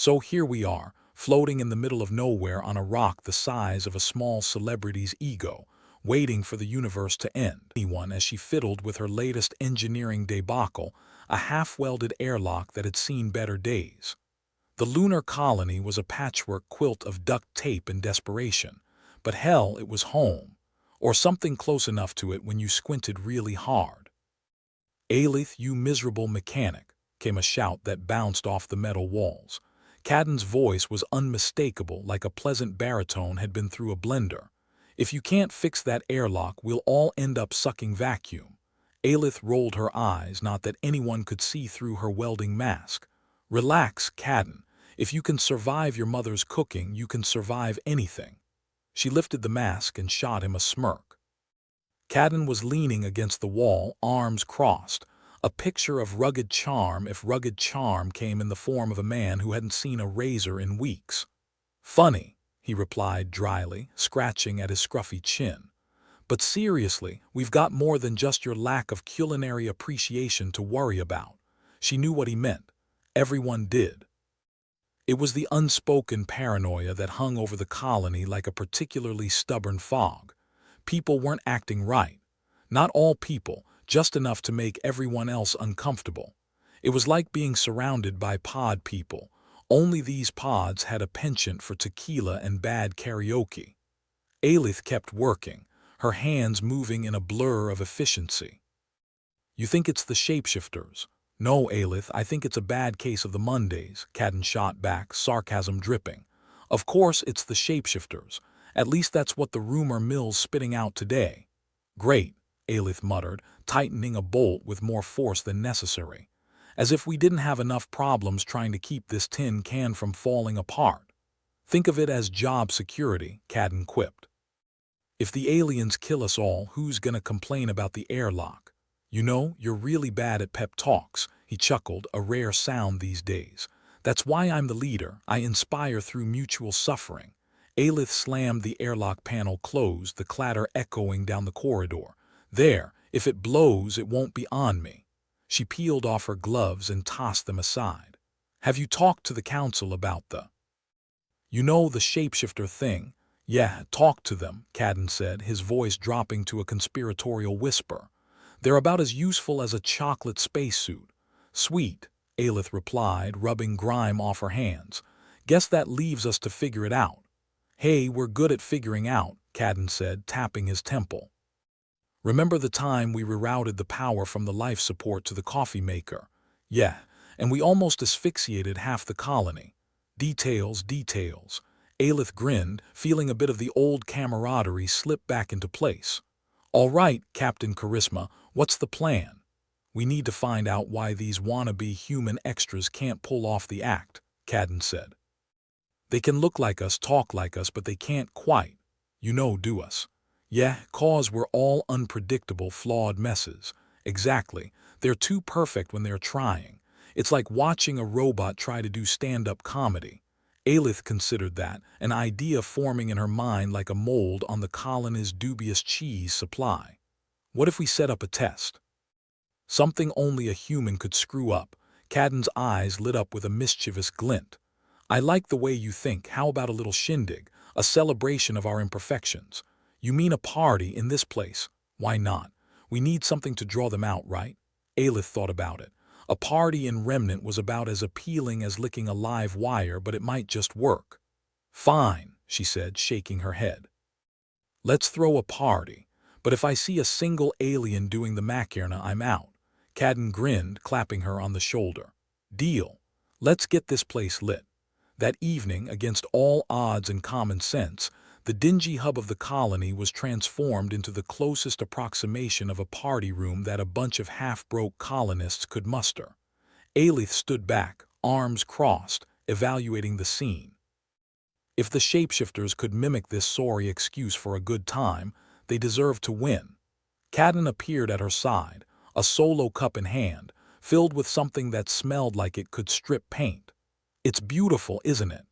So here we are, floating in the middle of nowhere on a rock the size of a small celebrity's ego, waiting for the universe to end. Anyone as she fiddled with her latest engineering debacle, a half-welded airlock that had seen better days. The lunar colony was a patchwork quilt of duct tape and desperation, but hell, it was home, or something close enough to it when you squinted really hard. "Aelith, you miserable mechanic," came a shout that bounced off the metal walls. Cadden's voice was unmistakable, like a pleasant baritone had been through a blender. "If you can't fix that airlock, we'll all end up sucking vacuum." Aelith rolled her eyes, not that anyone could see through her welding mask. "Relax, Cadden. If you can survive your mother's cooking, you can survive anything." She lifted the mask and shot him a smirk. Cadden was leaning against the wall, arms crossed, a picture of rugged charm if rugged charm came in the form of a man who hadn't seen a razor in weeks. "Funny," he replied dryly, scratching at his scruffy chin. "But seriously, we've got more than just your lack of culinary appreciation to worry about." She knew what he meant. Everyone did. It was the unspoken paranoia that hung over the colony like a particularly stubborn fog. People weren't acting right. Not all people, just enough to make everyone else uncomfortable. It was like being surrounded by pod people. Only these pods had a penchant for tequila and bad karaoke. Aelith kept working, her hands moving in a blur of efficiency. "You think it's the shapeshifters?" "No, Aelith, I think it's a bad case of the Mondays," Cadden shot back, sarcasm dripping. "Of course it's the shapeshifters. At least that's what the rumor mill's spitting out today." "Great," Aelith muttered, tightening a bolt with more force than necessary. "As if we didn't have enough problems trying to keep this tin can from falling apart." "Think of it as job security," Cadden quipped. "If the aliens kill us all, who's gonna complain about the airlock?" "You know, you're really bad at pep talks," he chuckled, a rare sound these days. "That's why I'm the leader. I inspire through mutual suffering." Aelith slammed the airlock panel closed, the clatter echoing down the corridor. "There, if it blows, it won't be on me." She peeled off her gloves and tossed them aside. "Have you talked to the council about the shapeshifter thing?" "Yeah, talked to them," Cadden said, his voice dropping to a conspiratorial whisper. "They're about as useful as a chocolate spacesuit." "Sweet," Aelith replied, rubbing grime off her hands. "Guess that leaves us to figure it out." "Hey, we're good at figuring out," Cadden said, tapping his temple. "Remember the time we rerouted the power from the life support to the coffee maker?" "Yeah, and we almost asphyxiated half the colony." "Details, details." Aelith grinned, feeling a bit of the old camaraderie slip back into place. "All right, Captain Charisma, what's the plan?" "We need to find out why these wannabe human extras can't pull off the act," Cadden said. "They can look like us, talk like us, but they can't quite, do us." "Yeah, 'cause we're all unpredictable, flawed messes." "Exactly. They're too perfect when they're trying. It's like watching a robot try to do stand-up comedy." Aelith considered that, an idea forming in her mind like a mold on the colony's dubious cheese supply. "What if we set up a test?" "Something only a human could screw up." Cadden's eyes lit up with a mischievous glint. "I like the way you think. How about a little shindig, a celebration of our imperfections?" "You mean a party in this place?" "Why not? We need something to draw them out, right?" Aelith thought about it. A party in Remnant was about as appealing as licking a live wire, but it might just work. "Fine," she said, shaking her head. "Let's throw a party. But if I see a single alien doing the Macarena, I'm out." Cadden grinned, clapping her on the shoulder. "Deal. Let's get this place lit." That evening, against all odds and common sense, the dingy hub of the colony was transformed into the closest approximation of a party room that a bunch of half-broke colonists could muster. Aelith stood back, arms crossed, evaluating the scene. If the shapeshifters could mimic this sorry excuse for a good time, they deserved to win. Cadden appeared at her side, a solo cup in hand, filled with something that smelled like it could strip paint. "It's beautiful, isn't it?"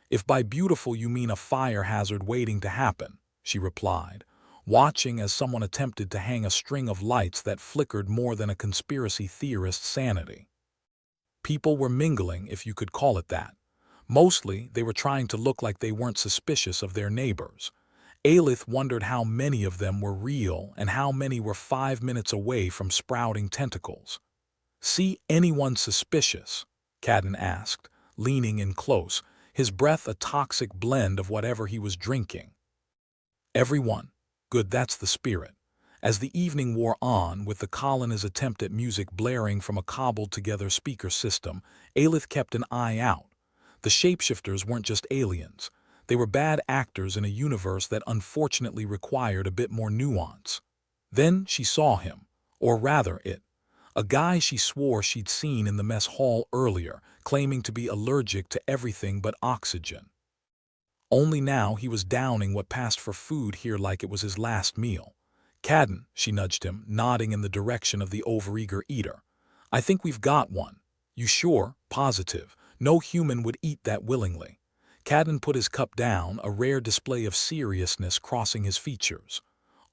"If by beautiful you mean a fire hazard waiting to happen," she replied, watching as someone attempted to hang a string of lights that flickered more than a conspiracy theorist's sanity. People were mingling, if you could call it that. Mostly, they were trying to look like they weren't suspicious of their neighbors. Aelith wondered how many of them were real and how many were 5 minutes away from sprouting tentacles. "See anyone suspicious?" Cadden asked, leaning in close, his breath a toxic blend of whatever he was drinking. "Everyone. Good, that's the spirit." As the evening wore on, with the colonists' attempt at music blaring from a cobbled-together speaker system, Aelith kept an eye out. The shapeshifters weren't just aliens. They were bad actors in a universe that unfortunately required a bit more nuance. Then she saw him, or rather it. A guy she swore she'd seen in the mess hall earlier, claiming to be allergic to everything but oxygen. Only now he was downing what passed for food here like it was his last meal. "Cadden," she nudged him, nodding in the direction of the overeager eater. "I think we've got one." "You sure?" "Positive. No human would eat that willingly." Cadden put his cup down, a rare display of seriousness crossing his features.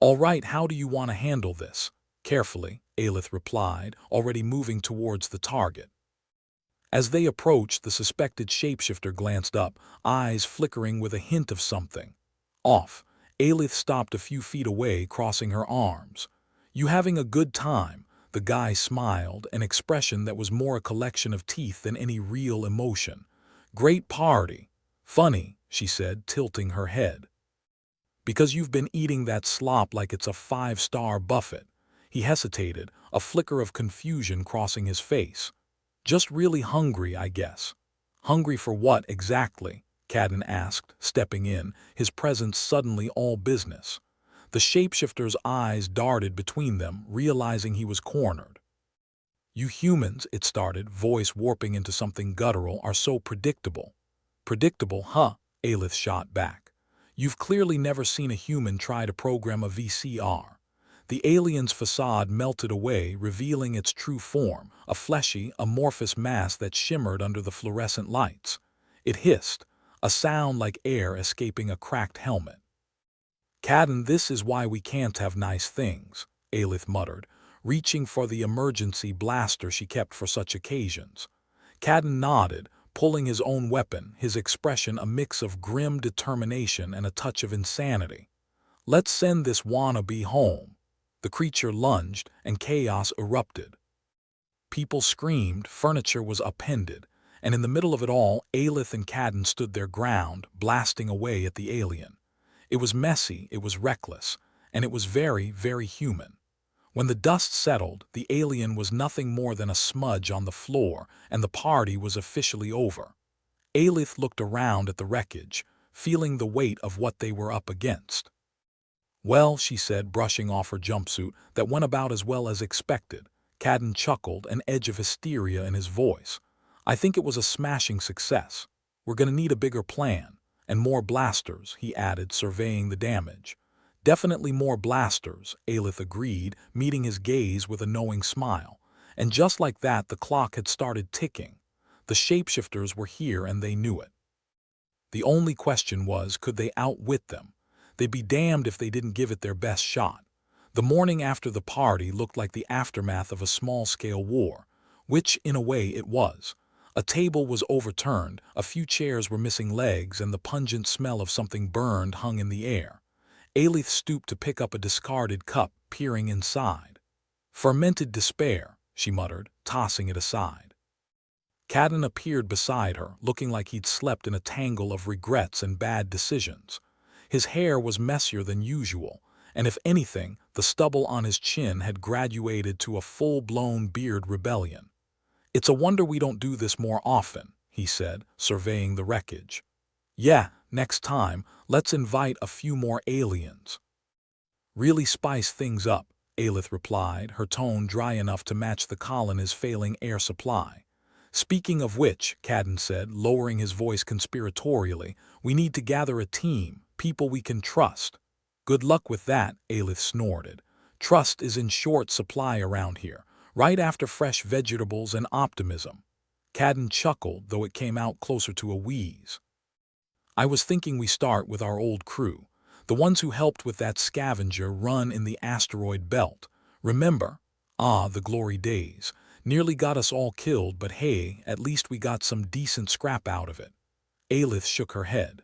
"All right, how do you want to handle this?" "Carefully," Aelith replied, already moving towards the target. As they approached, the suspected shapeshifter glanced up, eyes flickering with a hint of something. Off. Aelith stopped a few feet away, crossing her arms. "You having a good time?" The guy smiled, an expression that was more a collection of teeth than any real emotion. "Great party." "Funny," she said, tilting her head. "Because you've been eating that slop like it's a 5-star buffet." He hesitated, a flicker of confusion crossing his face. "Just really hungry, I guess." "Hungry for what exactly?" Cadden asked, stepping in, his presence suddenly all business. The shapeshifter's eyes darted between them, realizing he was cornered. "You humans," it started, voice warping into something guttural, "are so predictable." "Predictable, huh?" Aelith shot back. "You've clearly never seen a human try to program a VCR." The alien's facade melted away, revealing its true form, a fleshy, amorphous mass that shimmered under the fluorescent lights. It hissed, a sound like air escaping a cracked helmet. "Cadden, this is why we can't have nice things," Aelith muttered, reaching for the emergency blaster she kept for such occasions. Cadden nodded, pulling his own weapon, his expression a mix of grim determination and a touch of insanity. "Let's send this wannabe home." The creature lunged, and chaos erupted. People screamed, furniture was upended, and in the middle of it all, Aelith and Cadden stood their ground, blasting away at the alien. It was messy, it was reckless, and it was very, very human. When the dust settled, the alien was nothing more than a smudge on the floor, and the party was officially over. Aelith looked around at the wreckage, feeling the weight of what they were up against. "Well," she said, brushing off her jumpsuit, "that went about as well as expected." Cadden chuckled, an edge of hysteria in his voice. "I think it was a smashing success. We're gonna need a bigger plan. And more blasters," he added, surveying the damage. "Definitely more blasters," Aelith agreed, meeting his gaze with a knowing smile. And just like that, the clock had started ticking. The shapeshifters were here and they knew it. The only question was, could they outwit them? They'd be damned if they didn't give it their best shot. The morning after the party looked like the aftermath of a small-scale war, which, in a way, it was. A table was overturned, a few chairs were missing legs, and the pungent smell of something burned hung in the air. Aelith stooped to pick up a discarded cup, peering inside. "Fermented despair," she muttered, tossing it aside. Cadden appeared beside her, looking like he'd slept in a tangle of regrets and bad decisions. His hair was messier than usual, and if anything, the stubble on his chin had graduated to a full-blown beard rebellion. "It's a wonder we don't do this more often," he said, surveying the wreckage. "Yeah, next time, let's invite a few more aliens." "Really spice things up," Aelith replied, her tone dry enough to match the colony's failing air supply. "Speaking of which," Cadden said, lowering his voice conspiratorially, "we need to gather a team, people we can trust." "Good luck with that," Aelith snorted. "Trust is in short supply around here, right after fresh vegetables and optimism." Cadden chuckled, though it came out closer to a wheeze. "I was thinking we start with our old crew, the ones who helped with that scavenger run in the asteroid belt. Remember? Ah, the glory days. Nearly got us all killed, but hey, at least we got some decent scrap out of it." Aelith shook her head.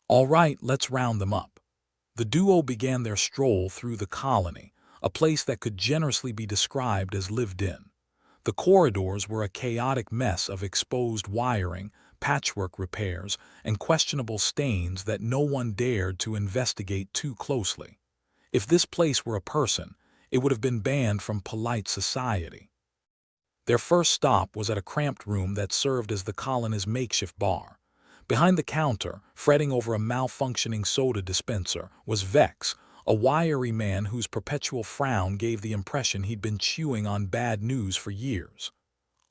All right, let's round them up. The duo began their stroll through the colony, a place that could generously be described as lived in. The corridors were a chaotic mess of exposed wiring, patchwork repairs, and questionable stains that no one dared to investigate too closely. If this place were a person, it would have been banned from polite society. Their first stop was at a cramped room that served as the colony's makeshift bar. Behind the counter, fretting over a malfunctioning soda dispenser, was Vex, a wiry man whose perpetual frown gave the impression he'd been chewing on bad news for years.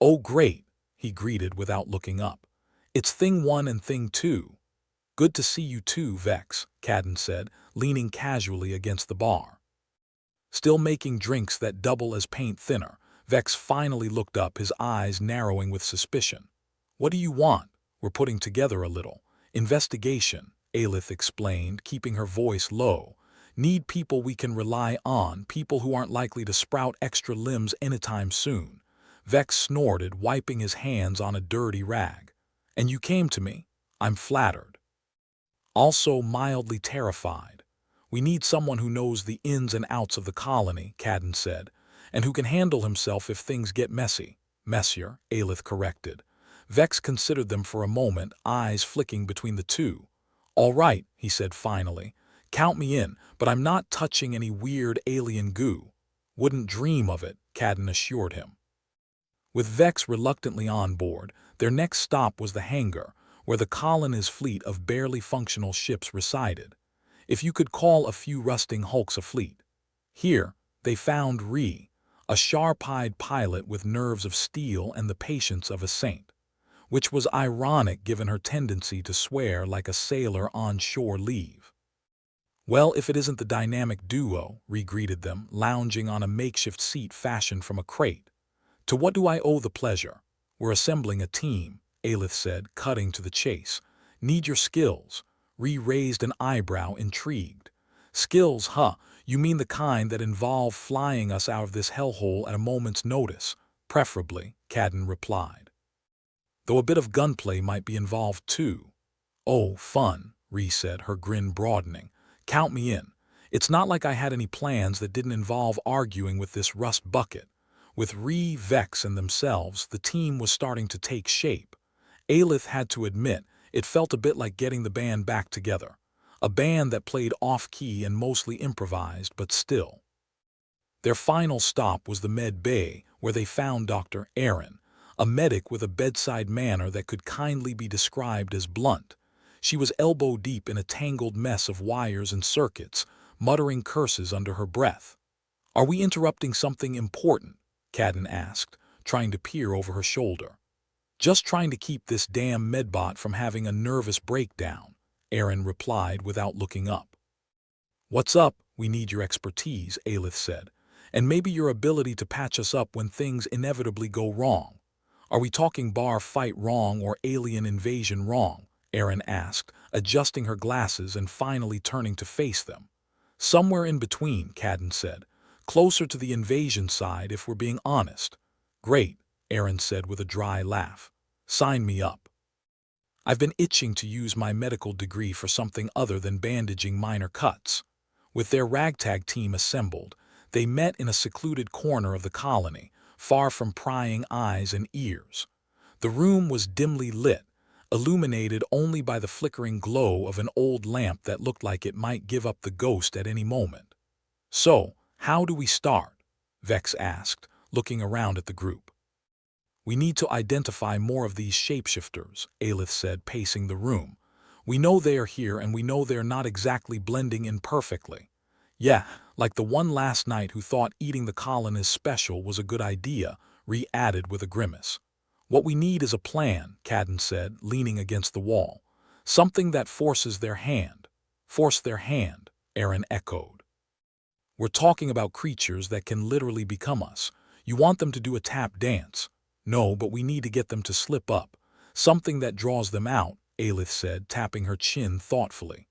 "Oh great," he greeted without looking up. "It's Thing 1 and Thing 2. "Good to see you too, Vex," Cadden said, leaning casually against the bar. Still making drinks that double as paint thinner, Vex finally looked up, his eyes narrowing with suspicion. "What do you want? We're putting together a little investigation," Aelith explained, keeping her voice low. "Need people we can rely on, people who aren't likely to sprout extra limbs anytime soon." Vex snorted, wiping his hands on a dirty rag. "And you came to me? I'm flattered. Also mildly terrified. We need someone who knows the ins and outs of the colony," Cadden said, "and who can handle himself if things get messy." "Messier," Aelith corrected. Vex considered them for a moment, eyes flicking between the two. "All right," he said finally. "Count me in, but I'm not touching any weird alien goo." "Wouldn't dream of it," Cadden assured him. With Vex reluctantly on board, their next stop was the hangar, where the colony's fleet of barely functional ships resided. If you could call a few rusting hulks a fleet. Here, they found Ree, a sharp-eyed pilot with nerves of steel and the patience of a saint, which was ironic given her tendency to swear like a sailor on shore leave. "Well, if it isn't the dynamic duo," Ree greeted them, lounging on a makeshift seat fashioned from a crate. "To what do I owe the pleasure?" "We're assembling a team," Aelith said, cutting to the chase. "Need your skills." Ree raised an eyebrow, intrigued. "Skills, huh? You mean the kind that involve flying us out of this hellhole at a moment's notice?" "Preferably," Cadden replied. "Though a bit of gunplay might be involved too." "Oh, fun," Ree said, her grin broadening. "Count me in. It's not like I had any plans that didn't involve arguing with this rust bucket." With Ree, Vex, and themselves, the team was starting to take shape. Aelith had to admit it felt a bit like getting the band back together. A band that played off-key and mostly improvised, but still. Their final stop was the med bay, where they found Dr. Aaron, a medic with a bedside manner that could kindly be described as blunt. She was elbow-deep in a tangled mess of wires and circuits, muttering curses under her breath. "Are we interrupting something important?" Cadden asked, trying to peer over her shoulder. "Just trying to keep this damn medbot from having a nervous breakdown," Aaron replied without looking up. "What's up? We need your expertise," Aelith said, "and maybe your ability to patch us up when things inevitably go wrong." "Are we talking bar fight wrong or alien invasion wrong?" Aaron asked, adjusting her glasses and finally turning to face them. "Somewhere in between," Cadden said. "Closer to the invasion side if we're being honest." "Great," Aaron said with a dry laugh. "Sign me up. I've been itching to use my medical degree for something other than bandaging minor cuts." With their ragtag team assembled, they met in a secluded corner of the colony, far from prying eyes and ears. The room was dimly lit, illuminated only by the flickering glow of an old lamp that looked like it might give up the ghost at any moment. "So, how do we start?" Vex asked, looking around at the group. "We need to identify more of these shapeshifters," Aelith said, pacing the room. "We know they are here and we know they're not exactly blending in perfectly." "Yeah, like the one last night who thought eating the colonists special was a good idea," Ree added with a grimace. "What we need is a plan," Cadden said, leaning against the wall. "Something that forces their hand." "Force their hand," Aaron echoed. "We're talking about creatures that can literally become us. You want them to do a tap dance." "No, but we need to get them to slip up. Something that draws them out," Aelith said, tapping her chin thoughtfully.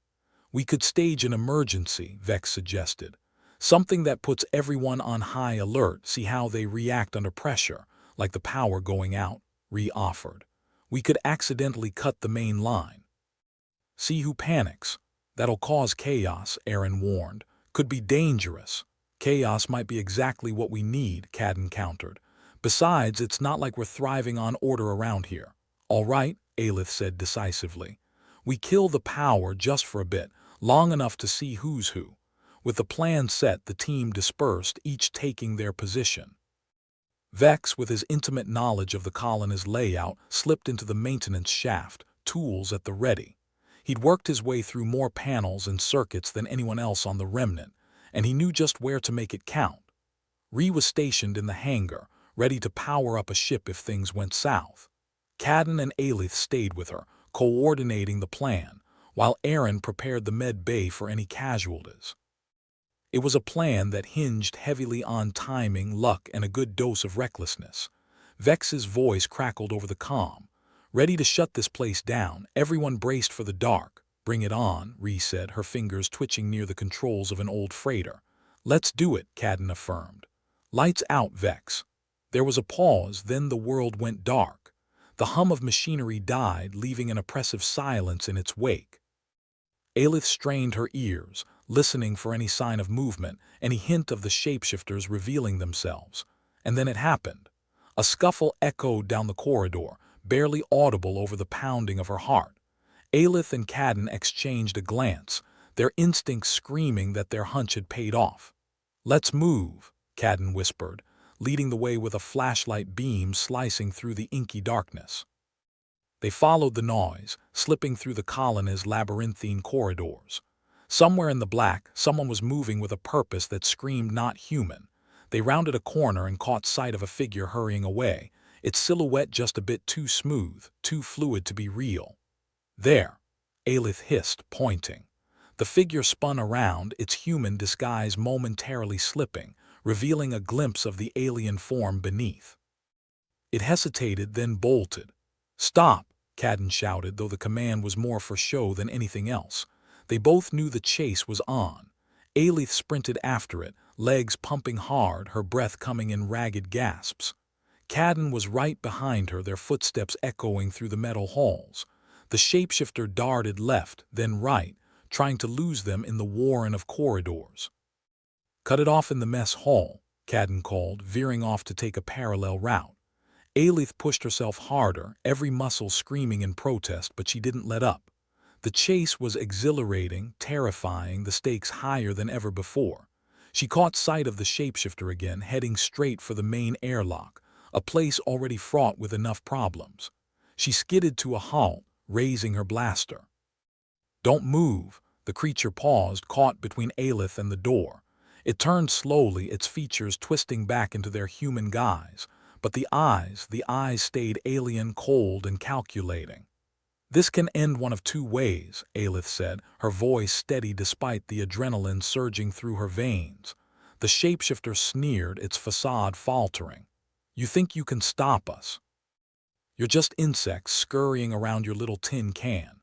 "We could stage an emergency," Vex suggested. "Something that puts everyone on high alert, see how they react under pressure, like the power going out," Ree offered. We could accidentally cut the main line. See who panics. That'll cause chaos, Aaron warned. Could be dangerous. Chaos might be exactly what we need, Cadden countered. Besides, it's not like we're thriving on order around here. All right, Aelith said decisively. We kill the power just for a bit, long enough to see who's who. With the plan set, the team dispersed, each taking their position. Vex, with his intimate knowledge of the colony's layout, slipped into the maintenance shaft, tools at the ready. He'd worked his way through more panels and circuits than anyone else on the remnant, and he knew just where to make it count. Ree was stationed in the hangar, ready to power up a ship if things went south. Cadden and Aelith stayed with her, coordinating the plan, while Aaron prepared the med bay for any casualties. It was a plan that hinged heavily on timing, luck, and a good dose of recklessness. Vex's voice crackled over the comm. Ready to shut this place down, everyone braced for the dark. Bring it on, Ree said, her fingers twitching near the controls of an old freighter. Let's do it, Cadden affirmed. Lights out, Vex. There was a pause, then the world went dark. The hum of machinery died, leaving an oppressive silence in its wake. Aelith strained her ears, listening for any sign of movement, any hint of the shapeshifters revealing themselves. And then it happened. A scuffle echoed down the corridor, barely audible over the pounding of her heart. Aelith and Cadden exchanged a glance, their instincts screaming that their hunch had paid off. Let's move, Cadden whispered, leading the way with a flashlight beam slicing through the inky darkness. They followed the noise, slipping through the colony's labyrinthine corridors. Somewhere in the black, someone was moving with a purpose that screamed not human. They rounded a corner and caught sight of a figure hurrying away, its silhouette just a bit too smooth, too fluid to be real. There, Aelith hissed, pointing. The figure spun around, its human disguise momentarily slipping, revealing a glimpse of the alien form beneath. It hesitated, then bolted. Stop, Cadden shouted, though the command was more for show than anything else. They both knew the chase was on. Aelith sprinted after it, legs pumping hard, her breath coming in ragged gasps. Cadden was right behind her, their footsteps echoing through the metal halls. The shapeshifter darted left, then right, trying to lose them in the warren of corridors. Cut it off in the mess hall, Cadden called, veering off to take a parallel route. Aelith pushed herself harder, every muscle screaming in protest, but she didn't let up. The chase was exhilarating, terrifying, the stakes higher than ever before. She caught sight of the shapeshifter again, heading straight for the main airlock, a place already fraught with enough problems. She skidded to a halt, raising her blaster. Don't move, the creature paused, caught between Aelith and the door. It turned slowly, its features twisting back into their human guise. But the eyes stayed alien, cold, and calculating. This can end one of two ways, Aelith said, her voice steady despite the adrenaline surging through her veins. The shapeshifter sneered, its facade faltering. You think you can stop us? You're just insects scurrying around your little tin can.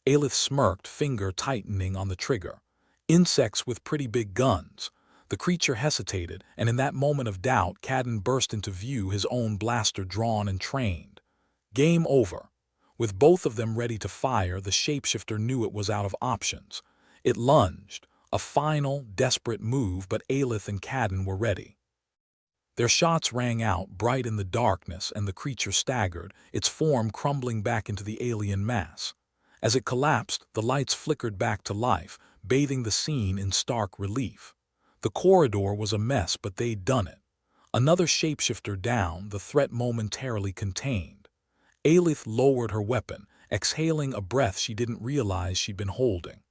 Aelith smirked, finger tightening on the trigger. Insects with pretty big guns. The creature hesitated, and in that moment of doubt, Cadden burst into view, his own blaster drawn and trained. Game over. With both of them ready to fire, the shapeshifter knew it was out of options. It lunged, a final, desperate move, but Aelith and Cadden were ready. Their shots rang out, bright in the darkness, and the creature staggered, its form crumbling back into the alien mass. As it collapsed, the lights flickered back to life, bathing the scene in stark relief. The corridor was a mess, but they'd done it. Another shapeshifter down, the threat momentarily contained. Aelith lowered her weapon, exhaling a breath she didn't realize she'd been holding.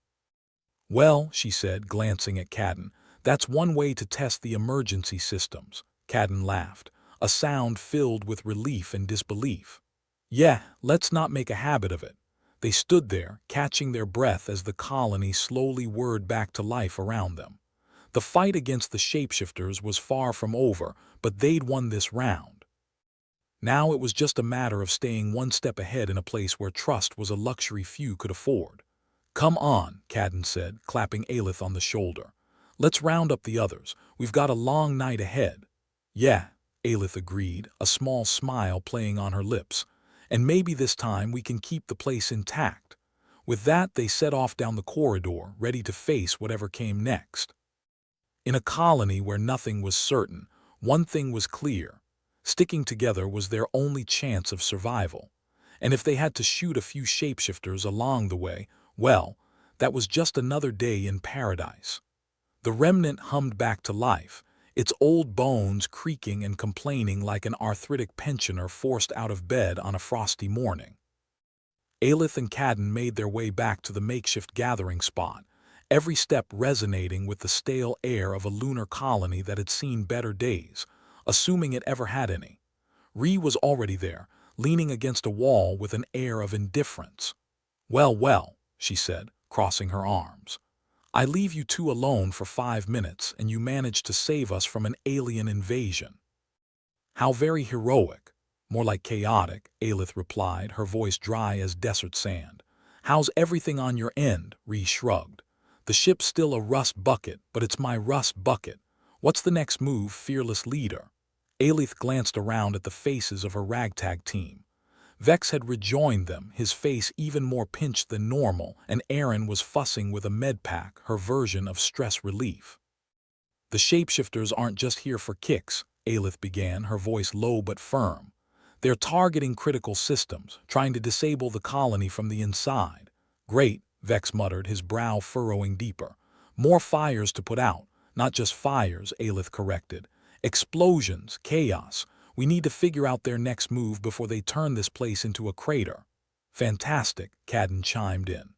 Well, she said, glancing at Cadden, that's one way to test the emergency systems. Cadden laughed, a sound filled with relief and disbelief. Yeah, let's not make a habit of it. They stood there, catching their breath as the colony slowly whirred back to life around them. The fight against the shapeshifters was far from over, but they'd won this round. Now it was just a matter of staying one step ahead in a place where trust was a luxury few could afford. Come on, Cadden said, clapping Aelith on the shoulder. Let's round up the others. We've got a long night ahead. Yeah, Aelith agreed, a small smile playing on her lips. and maybe this time we can keep the place intact." With that, they set off down the corridor, ready to face whatever came next. In a colony where nothing was certain, one thing was clear: sticking together was their only chance of survival. And if they had to shoot a few shapeshifters along the way, well, that was just another day in paradise. The remnant hummed back to life, its old bones creaking and complaining like an arthritic pensioner forced out of bed on a frosty morning. Aelith and Cadden made their way back to the makeshift gathering spot, every step resonating with the stale air of a lunar colony that had seen better days, assuming it ever had any. Ree was already there, leaning against a wall with an air of indifference. "Well, well," she said, crossing her arms. "I leave you two alone for 5 minutes, and you manage to save us from an alien invasion." "How very heroic." "More like chaotic," Aelith replied, her voice dry as desert sand. "How's everything on your end?" Ree shrugged. "The ship's still a rust bucket, but it's my rust bucket. What's the next move, fearless leader?" Aelith glanced around at the faces of her ragtag team. Vex had rejoined them, his face even more pinched than normal, and Aaron was fussing with a medpack, her version of stress relief. "The shapeshifters aren't just here for kicks," Aelith began, her voice low but firm. "They're targeting critical systems, trying to disable the colony from the inside." "Great," Vex muttered, his brow furrowing deeper. "More fires to put out." "Not just fires," Aelith corrected. "Explosions, chaos. We need to figure out their next move before they turn this place into a crater." "Fantastic," Cadden chimed in.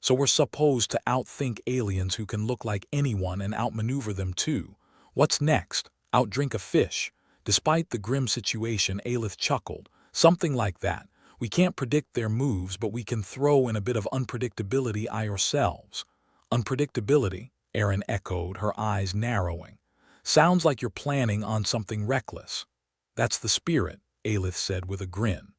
"So we're supposed to outthink aliens who can look like anyone and outmaneuver them too. What's next? Outdrink a fish?" Despite the grim situation, Aelith chuckled. "Something like that. We can't predict their moves, but we can throw in a bit of unpredictability ourselves." "Unpredictability?" Aaron echoed, her eyes narrowing. "Sounds like you're planning on something reckless." "That's the spirit," Aelith said with a grin.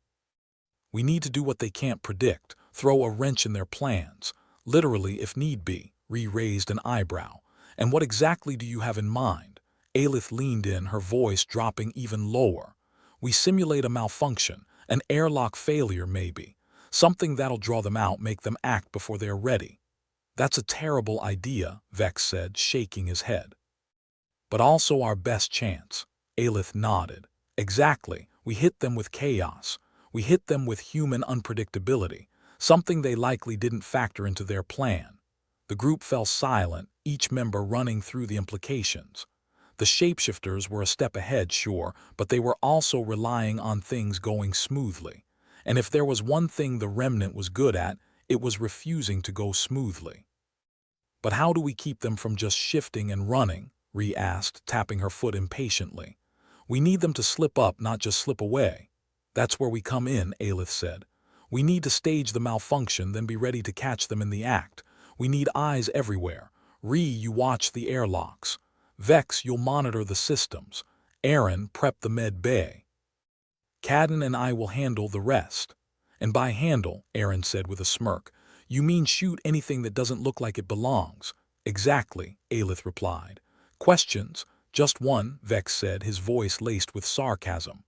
"We need to do what they can't predict, throw a wrench in their plans. Literally, if need be." Ree raised an eyebrow. "And what exactly do you have in mind?" Aelith leaned in, her voice dropping even lower. "We simulate a malfunction, an airlock failure maybe. Something that'll draw them out, make them act before they're ready." "That's a terrible idea," Vex said, shaking his head. "But also our best chance." Aelith nodded. "Exactly. We hit them with chaos. We hit them with human unpredictability, something they likely didn't factor into their plan." The group fell silent, each member running through the implications. The shapeshifters were a step ahead, sure, but they were also relying on things going smoothly. And if there was one thing the remnant was good at, it was refusing to go smoothly. "But how do we keep them from just shifting and running?" Ree asked, tapping her foot impatiently. "We need them to slip up, not just slip away." "That's where we come in," Aelith said. "We need to stage the malfunction, then be ready to catch them in the act. We need eyes everywhere. Ree, you watch the airlocks. Vex, you'll monitor the systems. Aaron, prep the med bay. Cadden and I will handle the rest." "And by handle," Aaron said with a smirk, "you mean shoot anything that doesn't look like it belongs." "Exactly," Aelith replied. "Questions?" "Just one," Vex said, his voice laced with sarcasm.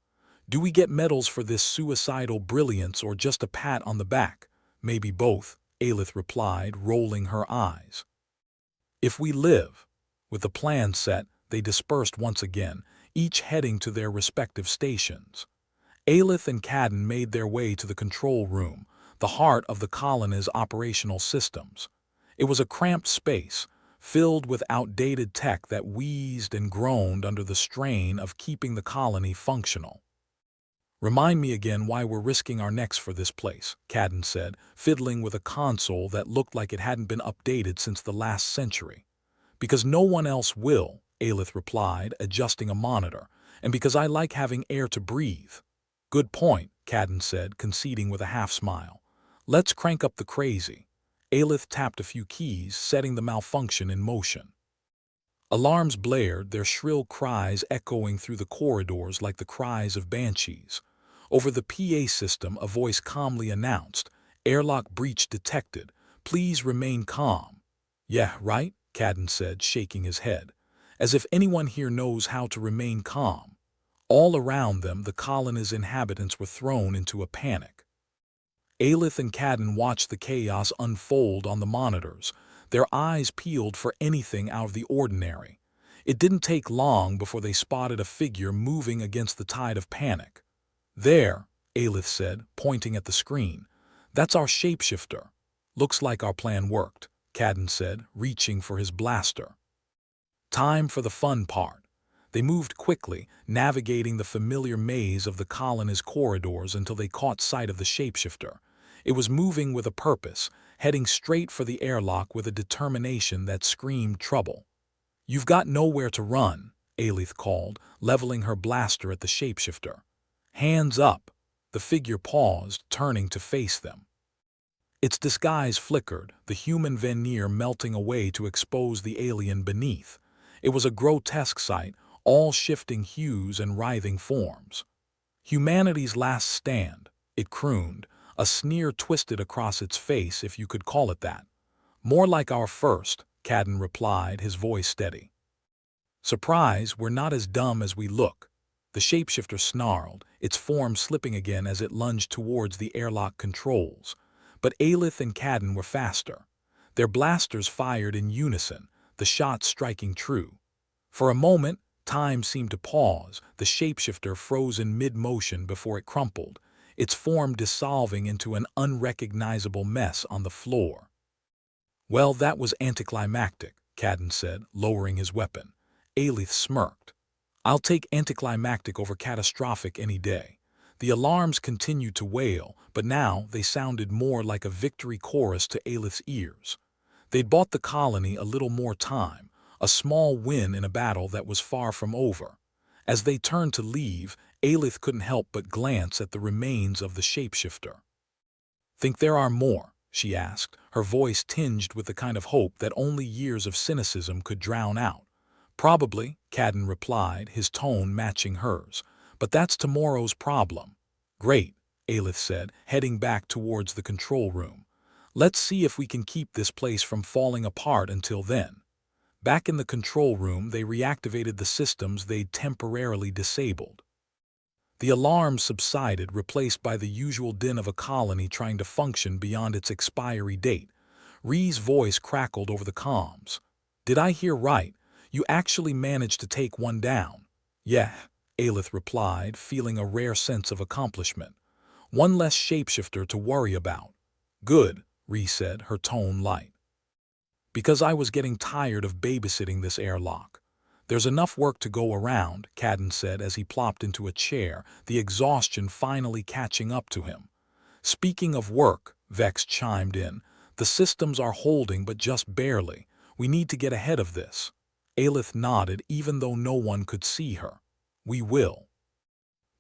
"Do we get medals for this suicidal brilliance or just a pat on the back?" "Maybe both," Aelith replied, rolling her eyes. "If we live." With the plan set, they dispersed once again, each heading to their respective stations. Aelith and Cadden made their way to the control room, the heart of the colony's operational systems. It was a cramped space, filled with outdated tech that wheezed and groaned under the strain of keeping the colony functional. "Remind me again why we're risking our necks for this place," Cadden said, fiddling with a console that looked like it hadn't been updated since the last century. "Because no one else will," Aelith replied, adjusting a monitor, "and because I like having air to breathe." "Good point," Cadden said, conceding with a half-smile. "Let's crank up the crazy." Aelith tapped a few keys, setting the malfunction in motion. Alarms blared, their shrill cries echoing through the corridors like the cries of banshees. Over the PA system, a voice calmly announced, "Airlock breach detected. Please remain calm." "Yeah, right," Cadden said, shaking his head. "As if anyone here knows how to remain calm." All around them, the colony's inhabitants were thrown into a panic. Aelith and Cadden watched the chaos unfold on the monitors, their eyes peeled for anything out of the ordinary. It didn't take long before they spotted a figure moving against the tide of panic. "There," Aelith said, pointing at the screen. "That's our shapeshifter." "Looks like our plan worked," Cadden said, reaching for his blaster. Time for the fun part. They moved quickly, navigating the familiar maze of the colony's corridors until they caught sight of the shapeshifter. It was moving with a purpose, heading straight for the airlock with a determination that screamed trouble. "You've got nowhere to run," Aelith called, leveling her blaster at the shapeshifter. "Hands up!" The figure paused, turning to face them. Its disguise flickered, the human veneer melting away to expose the alien beneath. It was a grotesque sight, all shifting hues and writhing forms. "Humanity's last stand," it crooned, a sneer twisted across its face, if you could call it that. "More like our first," Cadden replied, his voice steady. "Surprise, we're not as dumb as we look." The shapeshifter snarled, its form slipping again as it lunged towards the airlock controls. But Aelith and Cadden were faster. Their blasters fired in unison, the shots striking true. For a moment, time seemed to pause, the shapeshifter froze in mid-motion before it crumpled, its form dissolving into an unrecognizable mess on the floor. "Well, that was anticlimactic," Cadden said, lowering his weapon. Aelith smirked. "I'll take anticlimactic over catastrophic any day." The alarms continued to wail, but now they sounded more like a victory chorus to Aelith's ears. They'd bought the colony a little more time, a small win in a battle that was far from over. As they turned to leave, Aelith couldn't help but glance at the remains of the shapeshifter. "Think there are more?" she asked, her voice tinged with the kind of hope that only years of cynicism could drown out. "Probably," Cadden replied, his tone matching hers. "But that's tomorrow's problem." "Great," Aelith said, heading back towards the control room. "Let's see if we can keep this place from falling apart until then." Back in the control room, they reactivated the systems they'd temporarily disabled. The alarms subsided, replaced by the usual din of a colony trying to function beyond its expiry date. Ree's voice crackled over the comms. "Did I hear right? You actually managed to take one down?" "Yeah," Aelith replied, feeling a rare sense of accomplishment. "One less shapeshifter to worry about." "Good," Ree said, her tone light. "Because I was getting tired of babysitting this airlock." "There's enough work to go around," Cadden said as he plopped into a chair, the exhaustion finally catching up to him. "Speaking of work," Vex chimed in, "the systems are holding but just barely. We need to get ahead of this." Aelith nodded even though no one could see her. "We will.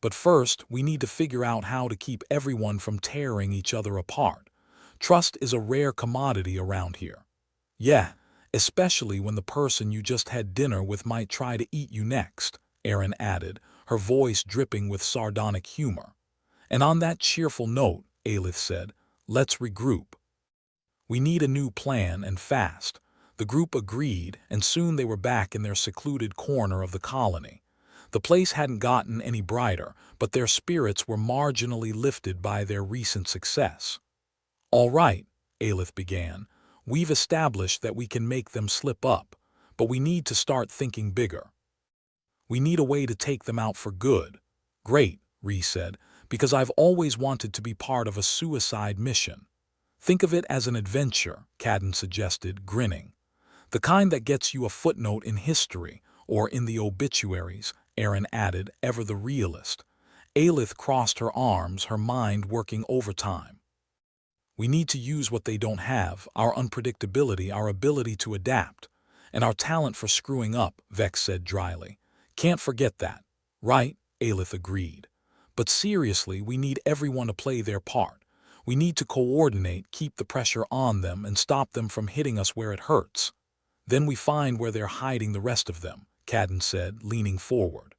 But first, we need to figure out how to keep everyone from tearing each other apart. Trust is a rare commodity around here." "Yeah, especially when the person you just had dinner with might try to eat you next," Erin added, her voice dripping with sardonic humor. "And on that cheerful note," Aelith said, "let's regroup. We need a new plan, and fast." The group agreed, and soon they were back in their secluded corner of the colony. The place hadn't gotten any brighter, but their spirits were marginally lifted by their recent success. "All right," Aelith began. "We've established that we can make them slip up, but we need to start thinking bigger. We need a way to take them out for good." "Great," Ree said, "because I've always wanted to be part of a suicide mission." "Think of it as an adventure," Cadden suggested, grinning. "The kind that gets you a footnote in history, or in the obituaries," Erin added, ever the realist. Aelith crossed her arms, her mind working overtime. "We need to use what they don't have, our unpredictability, our ability to adapt, and our talent for screwing up," Vex said dryly. "Can't forget that." "Right," Aelith agreed. "But seriously, we need everyone to play their part. We need to coordinate, keep the pressure on them, and stop them from hitting us where it hurts. Then we find where they're hiding the rest of them," Cadden said, leaning forward.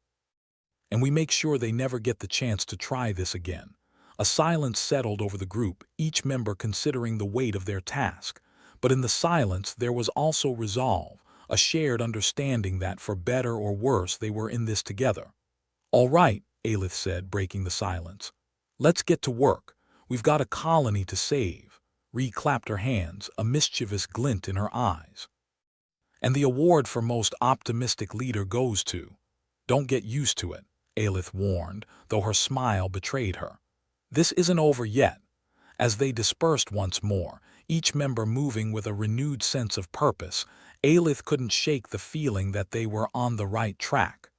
"And we make sure they never get the chance to try this again." A silence settled over the group, each member considering the weight of their task. But in the silence there was also resolve, a shared understanding that, for better or worse, they were in this together. All right, Aelith said, breaking the silence. Let's get to work. We've got a colony to save. Ree clapped her hands, a mischievous glint in her eyes. And the award for most optimistic leader goes to. Don't get used to it, Aelith warned, though her smile betrayed her. This isn't over yet. As they dispersed once more, each member moving with a renewed sense of purpose, Aelith couldn't shake the feeling that they were on the right track.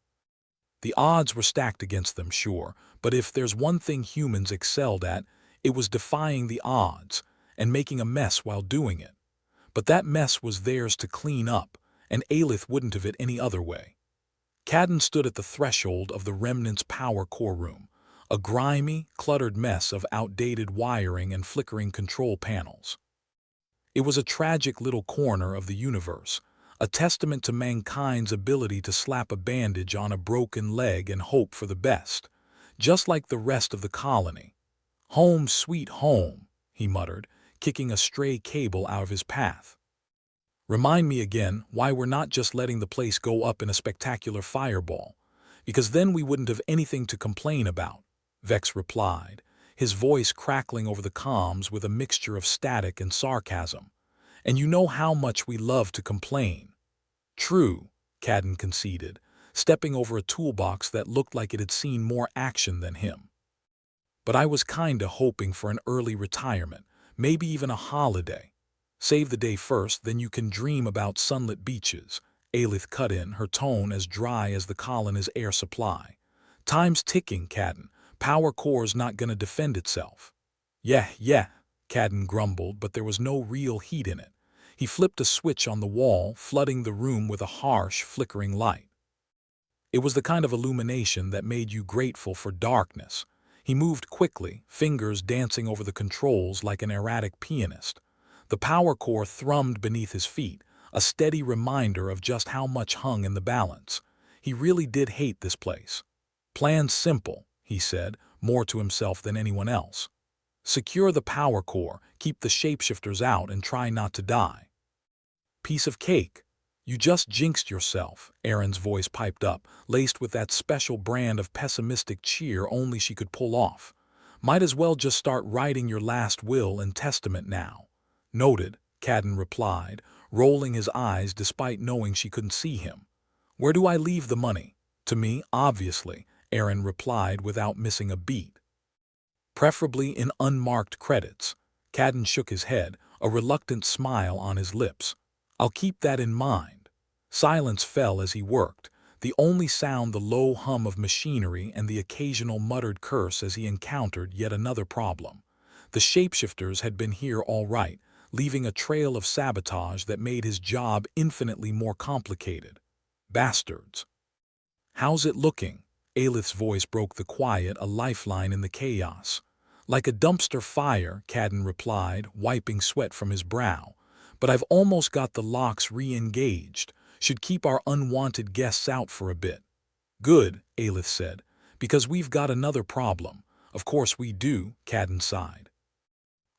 The odds were stacked against them, sure, but if there's one thing humans excelled at, it was defying the odds and making a mess while doing it. But that mess was theirs to clean up, and Aelith wouldn't have it any other way. Cadden stood at the threshold of the Remnant's power core room, a grimy, cluttered mess of outdated wiring and flickering control panels. It was a tragic little corner of the universe, a testament to mankind's ability to slap a bandage on a broken leg and hope for the best, just like the rest of the colony. "Home, sweet home," he muttered, kicking a stray cable out of his path. "Remind me again why we're not just letting the place go up in a spectacular fireball, because then we wouldn't have anything to complain about," Vex replied, his voice crackling over the comms with a mixture of static and sarcasm. "And you know how much we love to complain." "True," Cadden conceded, stepping over a toolbox that looked like it had seen more action than him. "But I was kinda hoping for an early retirement, maybe even a holiday. Save the day first, then you can dream about sunlit beaches," Aelith cut in, her tone as dry as the colony's air supply. "Time's ticking, Cadden. Power core's not gonna defend itself." Yeah, Cadden grumbled, but there was no real heat in it. He flipped a switch on the wall, flooding the room with a harsh, flickering light. It was the kind of illumination that made you grateful for darkness. He moved quickly, fingers dancing over the controls like an erratic pianist. The power core thrummed beneath his feet, a steady reminder of just how much hung in the balance. He really did hate this place. "Plan's simple," he said, more to himself than anyone else. "Secure the power core, keep the shapeshifters out, and try not to die." "Piece of cake. You just jinxed yourself," Erin's voice piped up, laced with that special brand of pessimistic cheer only she could pull off. "Might as well just start writing your last will and testament now." "Noted," Cadden replied, rolling his eyes despite knowing she couldn't see him. "Where do I leave the money?" "To me, obviously," Erin replied without missing a beat. "Preferably in unmarked credits." Cadden shook his head, a reluctant smile on his lips. "I'll keep that in mind." Silence fell as he worked, the only sound the low hum of machinery and the occasional muttered curse as he encountered yet another problem. The shapeshifters had been here all right, leaving a trail of sabotage that made his job infinitely more complicated. Bastards. "How's it looking?" Aelith's voice broke the quiet, a lifeline in the chaos. "Like a dumpster fire," Cadden replied, wiping sweat from his brow. "But I've almost got the locks re-engaged. Should keep our unwanted guests out for a bit." "Good," Aelith said, "because we've got another problem." "Of course we do," Cadden sighed.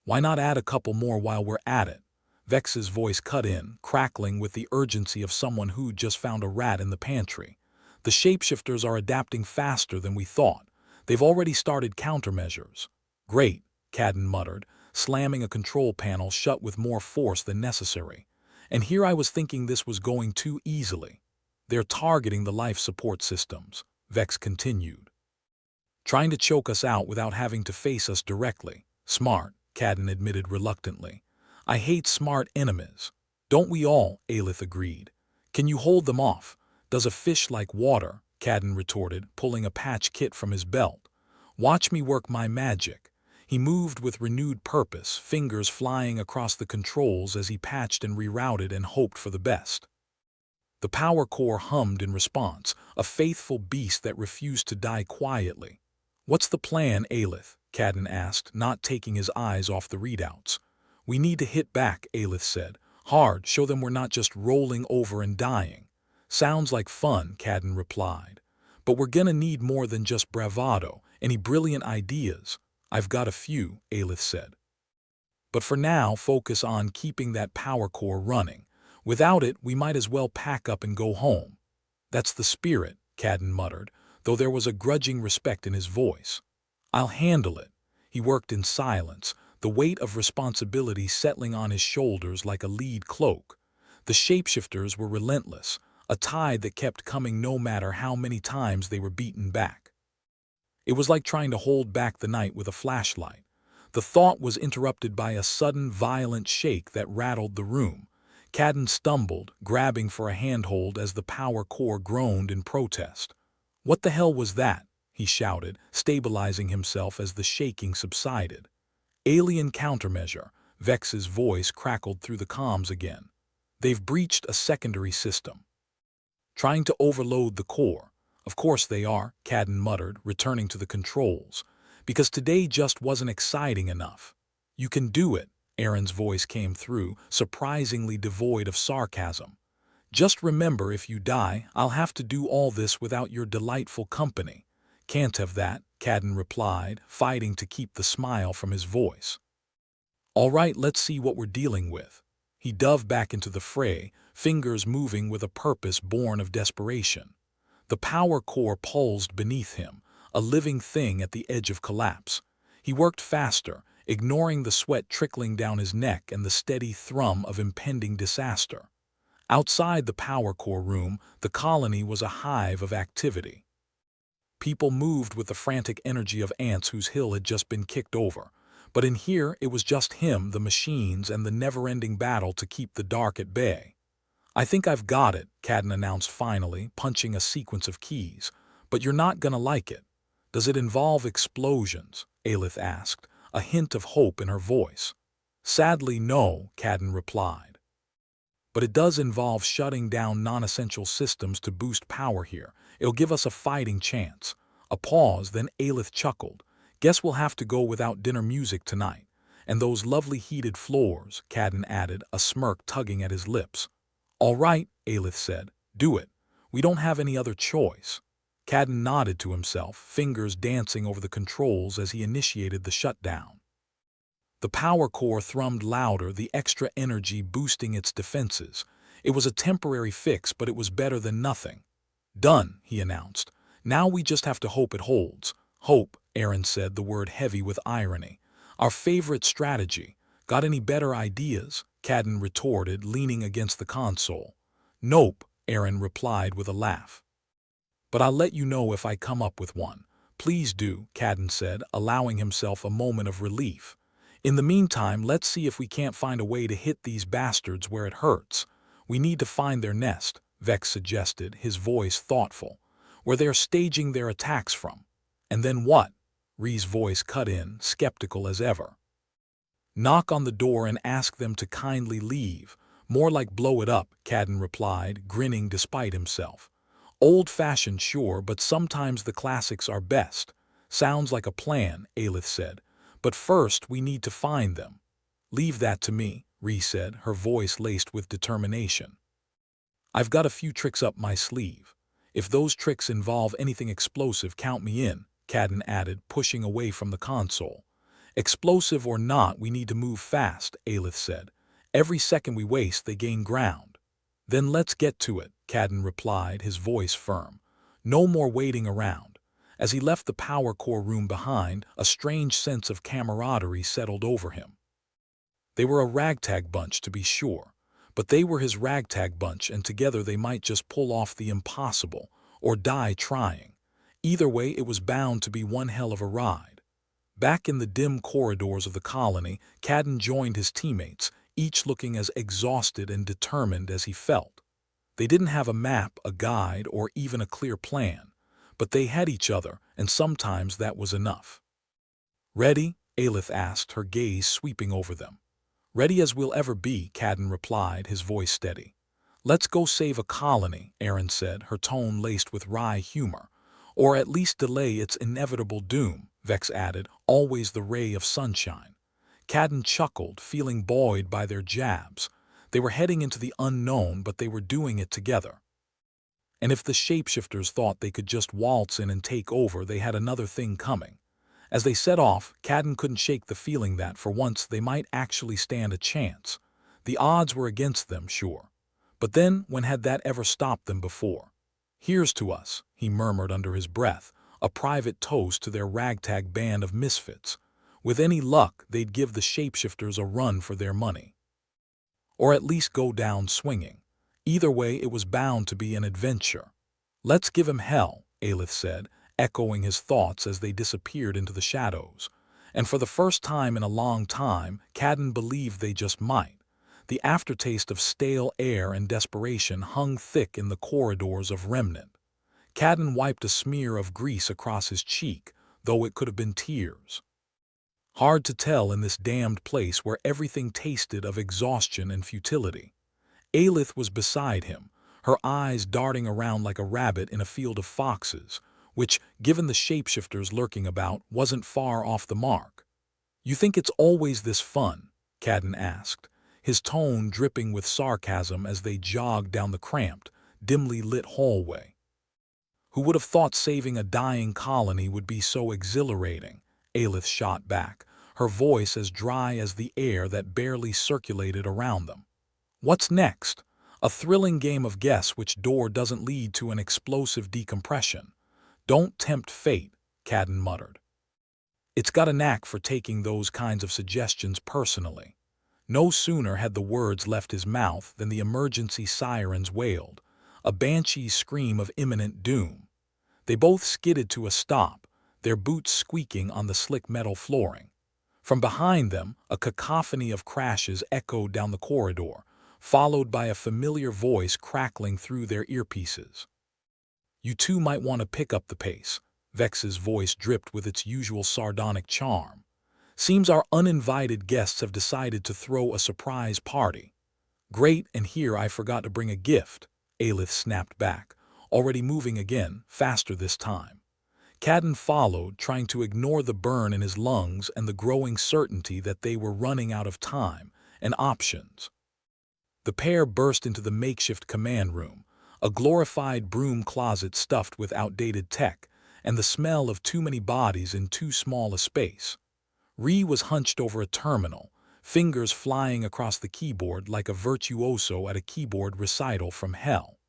"Why not add a couple more while we're at it?" Vex's voice cut in, crackling with the urgency of someone who'd just found a rat in the pantry. "The shapeshifters are adapting faster than we thought. They've already started countermeasures." "Great," Cadden muttered, slamming a control panel shut with more force than necessary. "And here I was thinking this was going too easily." "They're targeting the life support systems," Vex continued. "Trying to choke us out without having to face us directly." "Smart," Cadden admitted reluctantly. "I hate smart enemies." "Don't we all?" Aelith agreed. "Can you hold them off?" "Does a fish like water?" Cadden retorted, pulling a patch kit from his belt. "Watch me work my magic." He moved with renewed purpose, fingers flying across the controls as he patched and rerouted and hoped for the best. The power core hummed in response, a faithful beast that refused to die quietly. "What's the plan, Aelith?" Cadden asked, not taking his eyes off the readouts. "We need to hit back," Aelith said. "Hard, show them we're not just rolling over and dying." "Sounds like fun," Cadden replied. "But we're gonna need more than just bravado. Any brilliant ideas?" "I've got a few," Aelith said. "But for now, focus on keeping that power core running. Without it, we might as well pack up and go home." "That's the spirit," Cadden muttered, though there was a grudging respect in his voice. "I'll handle it." He worked in silence, the weight of responsibility settling on his shoulders like a lead cloak. The shapeshifters were relentless, a tide that kept coming no matter how many times they were beaten back. It was like trying to hold back the night with a flashlight. The thought was interrupted by a sudden violent shake that rattled the room. Cadden stumbled, grabbing for a handhold as the power core groaned in protest. "What the hell was that?" he shouted, stabilizing himself as the shaking subsided. "Alien countermeasure," Vex's voice crackled through the comms again. "They've breached a secondary system. Trying to overload the core." "Of course they are," Cadden muttered, returning to the controls. "Because today just wasn't exciting enough." "You can do it," Aaron's voice came through, surprisingly devoid of sarcasm. "Just remember, if you die, I'll have to do all this without your delightful company." "Can't have that," Cadden replied, fighting to keep the smile from his voice. "All right, let's see what we're dealing with." He dove back into the fray, fingers moving with a purpose born of desperation. The power core pulsed beneath him, a living thing at the edge of collapse. He worked faster, ignoring the sweat trickling down his neck and the steady thrum of impending disaster. Outside the power core room, the colony was a hive of activity. People moved with the frantic energy of ants whose hill had just been kicked over. But in here, it was just him, the machines, and the never-ending battle to keep the dark at bay. "I think I've got it," Cadden announced finally, punching a sequence of keys. "But you're not gonna like it." "Does it involve explosions?" Aelith asked, a hint of hope in her voice. "Sadly, no," Cadden replied. "But it does involve shutting down non-essential systems to boost power here. It'll give us a fighting chance." A pause, then Aelith chuckled. "Guess we'll have to go without dinner music tonight. And those lovely heated floors," Cadden added, a smirk tugging at his lips. "All right," Aelith said. "Do it. We don't have any other choice." Cadden nodded to himself, fingers dancing over the controls as he initiated the shutdown. The power core thrummed louder, the extra energy boosting its defenses. It was a temporary fix, but it was better than nothing. "Done," he announced. "Now we just have to hope it holds." "Hope," Aaron said, the word heavy with irony. "Our favorite strategy. Got any better ideas?" Cadden retorted, leaning against the console. "Nope," Aaron replied with a laugh. "But I'll let you know if I come up with one." "Please do," Cadden said, allowing himself a moment of relief. "In the meantime, let's see if we can't find a way to hit these bastards where it hurts." "We need to find their nest," Vex suggested, his voice thoughtful. "Where they're staging their attacks from." "And then what?" Ree's voice cut in, skeptical as ever. "Knock on the door and ask them to kindly leave." "More like blow it up," Cadden replied, grinning despite himself. "Old-fashioned, sure, but sometimes the classics are best." "Sounds like a plan," Aelith said. "But first we need to find them." "Leave that to me," Ree said, her voice laced with determination. "I've got a few tricks up my sleeve. If those tricks involve anything explosive, count me in," Cadden added, pushing away from the console. "Explosive or not, we need to move fast," Aelith said. "Every second we waste, they gain ground." "Then let's get to it," Cadden replied, his voice firm. "No more waiting around." As he left the power core room behind, a strange sense of camaraderie settled over him. They were a ragtag bunch, to be sure, but they were his ragtag bunch, and together they might just pull off the impossible, or die trying. Either way, it was bound to be one hell of a ride. Back in the dim corridors of the colony, Cadden joined his teammates, each looking as exhausted and determined as he felt. They didn't have a map, a guide, or even a clear plan, but they had each other, and sometimes that was enough. "Ready?" Aelith asked, her gaze sweeping over them. "Ready as we'll ever be," Cadden replied, his voice steady. "Let's go save a colony," Aaron said, her tone laced with wry humor. "Or at least delay its inevitable doom," Vex added, always the ray of sunshine. Cadden chuckled, feeling buoyed by their jabs. They were heading into the unknown, but they were doing it together. And if the shapeshifters thought they could just waltz in and take over, they had another thing coming. As they set off, Cadden couldn't shake the feeling that, for once, they might actually stand a chance. The odds were against them, sure. But then, when had that ever stopped them before? "Here's to us," he murmured under his breath, a private toast to their ragtag band of misfits. With any luck, they'd give the shapeshifters a run for their money. Or at least go down swinging. Either way, it was bound to be an adventure. "Let's give him hell," Aelith said, echoing his thoughts as they disappeared into the shadows. And for the first time in a long time, Cadden believed they just might. The aftertaste of stale air and desperation hung thick in the corridors of Remnant. Cadden wiped a smear of grease across his cheek, though it could have been tears. Hard to tell in this damned place where everything tasted of exhaustion and futility. Aelith was beside him, her eyes darting around like a rabbit in a field of foxes, which, given the shapeshifters lurking about, wasn't far off the mark. "You think it's always this fun?" Cadden asked, his tone dripping with sarcasm as they jogged down the cramped, dimly lit hallway. "Who would have thought saving a dying colony would be so exhilarating?" Aelith shot back, her voice as dry as the air that barely circulated around them. "What's next? A thrilling game of guess which door doesn't lead to an explosive decompression. Don't tempt fate," Cadden muttered. "It's got a knack for taking those kinds of suggestions personally." No sooner had the words left his mouth than the emergency sirens wailed, a banshee's scream of imminent doom. They both skidded to a stop, their boots squeaking on the slick metal flooring. From behind them, a cacophony of crashes echoed down the corridor, followed by a familiar voice crackling through their earpieces. "You two might want to pick up the pace." Vex's voice dripped with its usual sardonic charm. "Seems our uninvited guests have decided to throw a surprise party." "Great, and here I forgot to bring a gift," Aelith snapped back, already moving again, faster this time. Cadden followed, trying to ignore the burn in his lungs and the growing certainty that they were running out of time and options. The pair burst into the makeshift command room, a glorified broom closet stuffed with outdated tech, and the smell of too many bodies in too small a space. Ree was hunched over a terminal, fingers flying across the keyboard like a virtuoso at a keyboard recital from hell.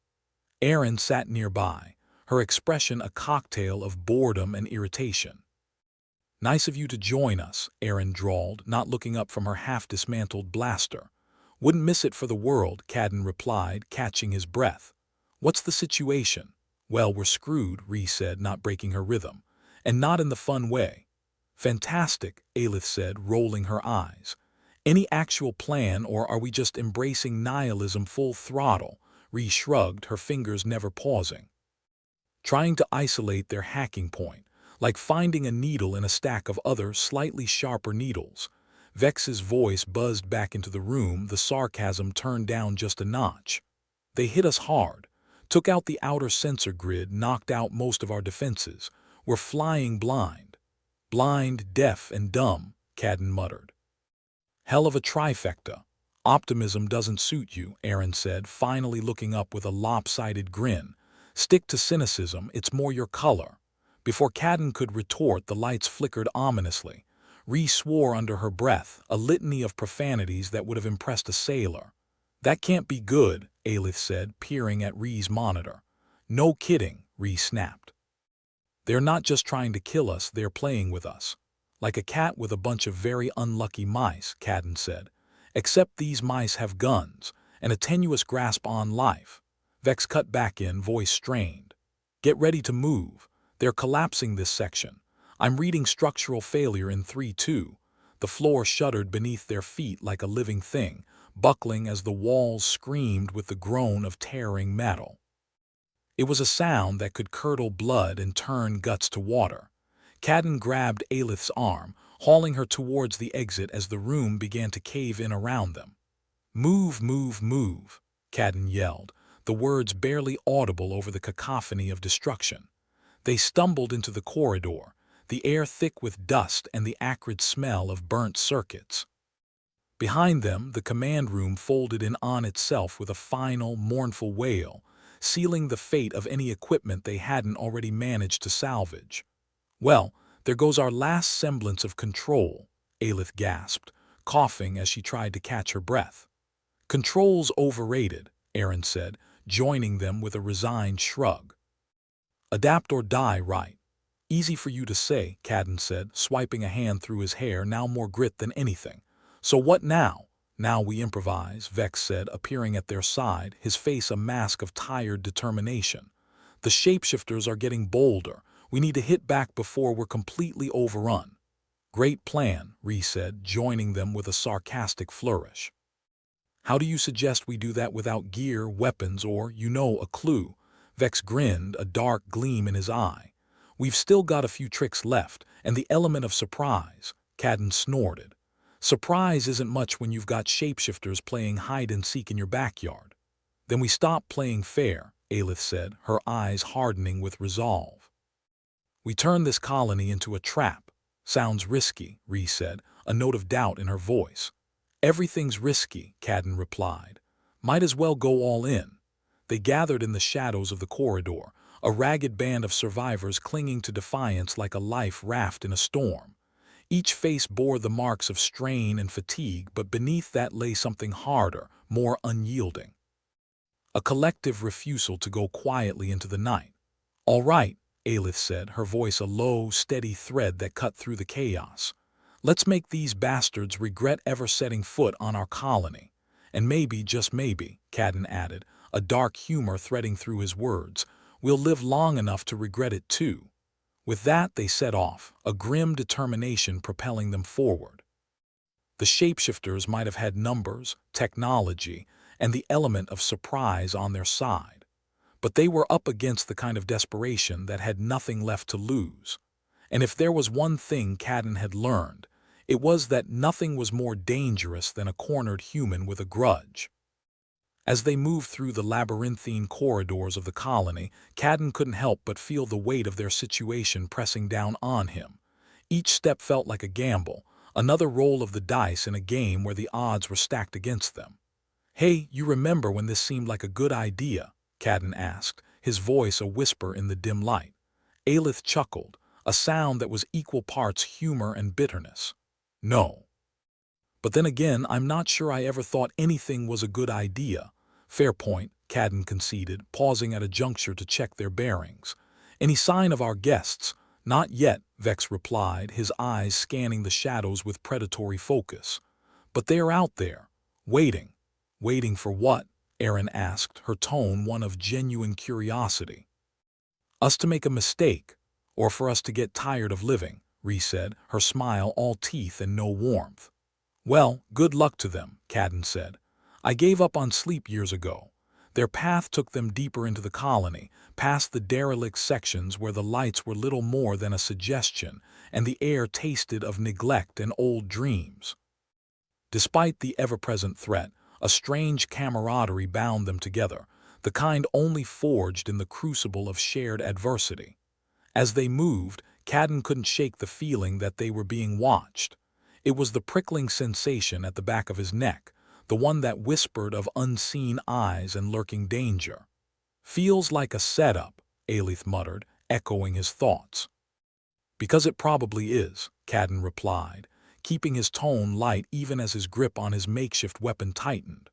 Erin sat nearby, her expression a cocktail of boredom and irritation. "Nice of you to join us," Erin drawled, not looking up from her half-dismantled blaster. "Wouldn't miss it for the world," Cadden replied, catching his breath. "What's the situation?" "Well, we're screwed," Ree said, not breaking her rhythm. "And not in the fun way." "Fantastic," Aelith said, rolling her eyes. "Any actual plan, or are we just embracing nihilism full throttle?" Ree shrugged, her fingers never pausing. "Trying to isolate their hacking point, like finding a needle in a stack of other, slightly sharper needles." Vex's voice buzzed back into the room, the sarcasm turned down just a notch. "They hit us hard. Took out the outer sensor grid, knocked out most of our defenses. We're flying blind." "Blind, deaf, and dumb," Cadden muttered. "Hell of a trifecta." "Optimism doesn't suit you," Erin said, finally looking up with a lopsided grin. "Stick to cynicism, it's more your color." Before Cadden could retort, the lights flickered ominously. Ree swore under her breath, a litany of profanities that would have impressed a sailor. "That can't be good," Aelith said, peering at Ree's monitor. "No kidding," Ree snapped. "They're not just trying to kill us, they're playing with us. Like a cat with a bunch of very unlucky mice," Cadden said. "Except these mice have guns, and a tenuous grasp on life." Vex cut back in, voice strained. "Get ready to move. They're collapsing this section. I'm reading structural failure in 3-2. The floor shuddered beneath their feet like a living thing, buckling as the walls screamed with the groan of tearing metal. It was a sound that could curdle blood and turn guts to water. Cadden grabbed Aelith's arm, hauling her towards the exit as the room began to cave in around them. "Move, move, move," Cadden yelled, the words barely audible over the cacophony of destruction. They stumbled into the corridor, the air thick with dust and the acrid smell of burnt circuits. Behind them, the command room folded in on itself with a final, mournful wail, sealing the fate of any equipment they hadn't already managed to salvage. "Well, there goes our last semblance of control," Aelith gasped, coughing as she tried to catch her breath. "Control's overrated," Erin said, joining them with a resigned shrug. Adapt or die, right? Easy for you to say, Cadden said, swiping a hand through his hair, now more grit than anything. So what now? Now we improvise, Vex said, appearing at their side, his face a mask of tired determination. The shapeshifters are getting bolder. We need to hit back before we're completely overrun. Great plan, Ree said, joining them with a sarcastic flourish. How do you suggest we do that without gear, weapons, or, a clue? Vex grinned, a dark gleam in his eye. We've still got a few tricks left, and the element of surprise, Cadden snorted. Surprise isn't much when you've got shapeshifters playing hide-and-seek in your backyard. Then we stop playing fair, Aelith said, her eyes hardening with resolve. We turn this colony into a trap. Sounds risky, Ree said, a note of doubt in her voice. Everything's risky, Cadden replied. Might as well go all in. They gathered in the shadows of the corridor, a ragged band of survivors clinging to defiance like a life raft in a storm. Each face bore the marks of strain and fatigue, but beneath that lay something harder, more unyielding. A collective refusal to go quietly into the night. All right, Aelith said, her voice a low, steady thread that cut through the chaos. Let's make these bastards regret ever setting foot on our colony. And maybe, just maybe, Cadden added, a dark humor threading through his words, we'll live long enough to regret it too. With that, they set off, a grim determination propelling them forward. The shapeshifters might have had numbers, technology, and the element of surprise on their side. But they were up against the kind of desperation that had nothing left to lose. And if there was one thing Cadden had learned, it was that nothing was more dangerous than a cornered human with a grudge. As they moved through the labyrinthine corridors of the colony, Cadden couldn't help but feel the weight of their situation pressing down on him. Each step felt like a gamble, another roll of the dice in a game where the odds were stacked against them. Hey, you remember when this seemed like a good idea? Cadden asked, his voice a whisper in the dim light. Aelith chuckled, a sound that was equal parts humor and bitterness. No. But then again, I'm not sure I ever thought anything was a good idea. Fair point, Cadden conceded, pausing at a juncture to check their bearings. Any sign of our guests? Not yet, Vex replied, his eyes scanning the shadows with predatory focus. But they are out there, waiting. Waiting for what? Erin asked, her tone one of genuine curiosity. Us to make a mistake, or for us to get tired of living, Ree said, her smile all teeth and no warmth. Well, good luck to them, Cadden said. I gave up on sleep years ago. Their path took them deeper into the colony, past the derelict sections where the lights were little more than a suggestion, and the air tasted of neglect and old dreams. Despite the ever-present threat, a strange camaraderie bound them together, the kind only forged in the crucible of shared adversity. As they moved, Cadden couldn't shake the feeling that they were being watched. It was the prickling sensation at the back of his neck, the one that whispered of unseen eyes and lurking danger. Feels like a setup, Aelith muttered, echoing his thoughts. Because it probably is, Cadden replied, keeping his tone light even as his grip on his makeshift weapon tightened.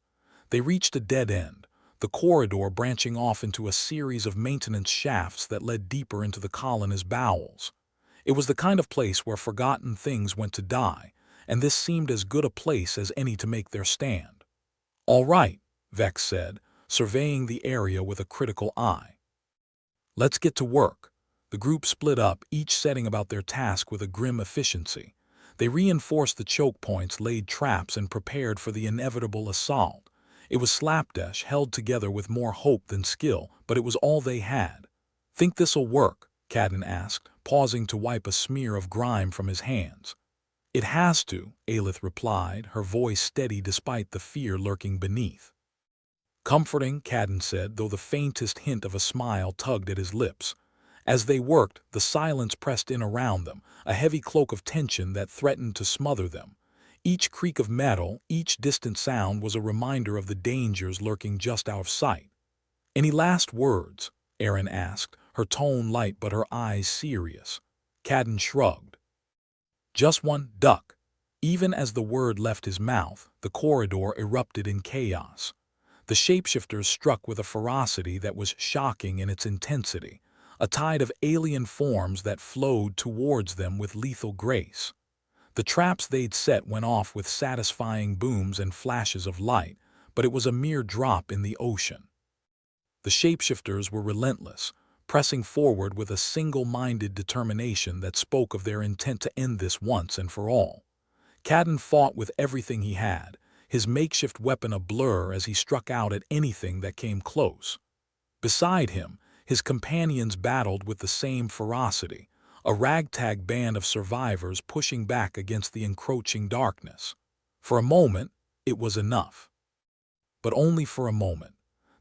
They reached a dead end, the corridor branching off into a series of maintenance shafts that led deeper into the colony's bowels. It was the kind of place where forgotten things went to die, and this seemed as good a place as any to make their stand. All right, Vex said, surveying the area with a critical eye. Let's get to work. The group split up, each setting about their task with a grim efficiency. They reinforced the choke points, laid traps, and prepared for the inevitable assault. It was slapdash, held together with more hope than skill, but it was all they had. Think this'll work? Cadden asked, pausing to wipe a smear of grime from his hands. It has to, Aelith replied, her voice steady despite the fear lurking beneath. Comforting, Cadden said, though the faintest hint of a smile tugged at his lips. As they worked, the silence pressed in around them, a heavy cloak of tension that threatened to smother them. Each creak of metal, each distant sound was a reminder of the dangers lurking just out of sight. Any last words? Erin asked, her tone light but her eyes serious. Cadden shrugged. Just one, duck. Even as the word left his mouth, the corridor erupted in chaos. The shapeshifters struck with a ferocity that was shocking in its intensity, a tide of alien forms that flowed towards them with lethal grace. The traps they'd set went off with satisfying booms and flashes of light, but it was a mere drop in the ocean. The shapeshifters were relentless, pressing forward with a single-minded determination that spoke of their intent to end this once and for all. Cadden fought with everything he had, his makeshift weapon a blur as he struck out at anything that came close. Beside him, his companions battled with the same ferocity, a ragtag band of survivors pushing back against the encroaching darkness. For a moment, it was enough. But only for a moment.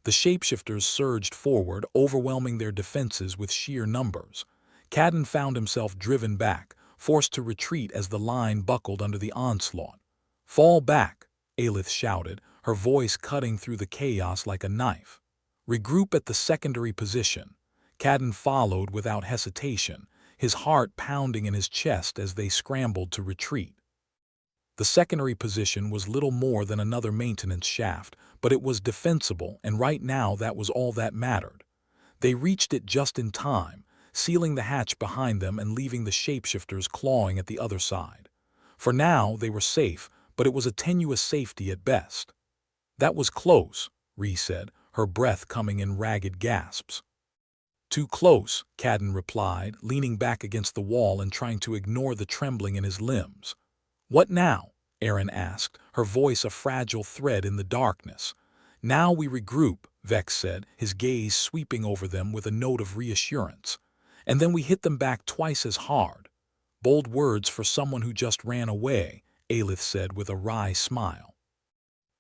The shapeshifters surged forward, overwhelming their defenses with sheer numbers. Cadden found himself driven back, forced to retreat as the line buckled under the onslaught. "Fall back," Aelith shouted, her voice cutting through the chaos like a knife. "Regroup at the secondary position." Cadden followed without hesitation, his heart pounding in his chest as they scrambled to retreat. The secondary position was little more than another maintenance shaft, but it was defensible, and right now that was all that mattered. They reached it just in time, sealing the hatch behind them and leaving the shapeshifters clawing at the other side. For now, they were safe, but it was a tenuous safety at best. "That was close," Ree said, her breath coming in ragged gasps. "Too close," Cadden replied, leaning back against the wall and trying to ignore the trembling in his limbs. "What now?" Aaron asked, her voice a fragile thread in the darkness. "Now we regroup," Vex said, his gaze sweeping over them with a note of reassurance. "And then we hit them back twice as hard." "Bold words for someone who just ran away," Aelith said with a wry smile.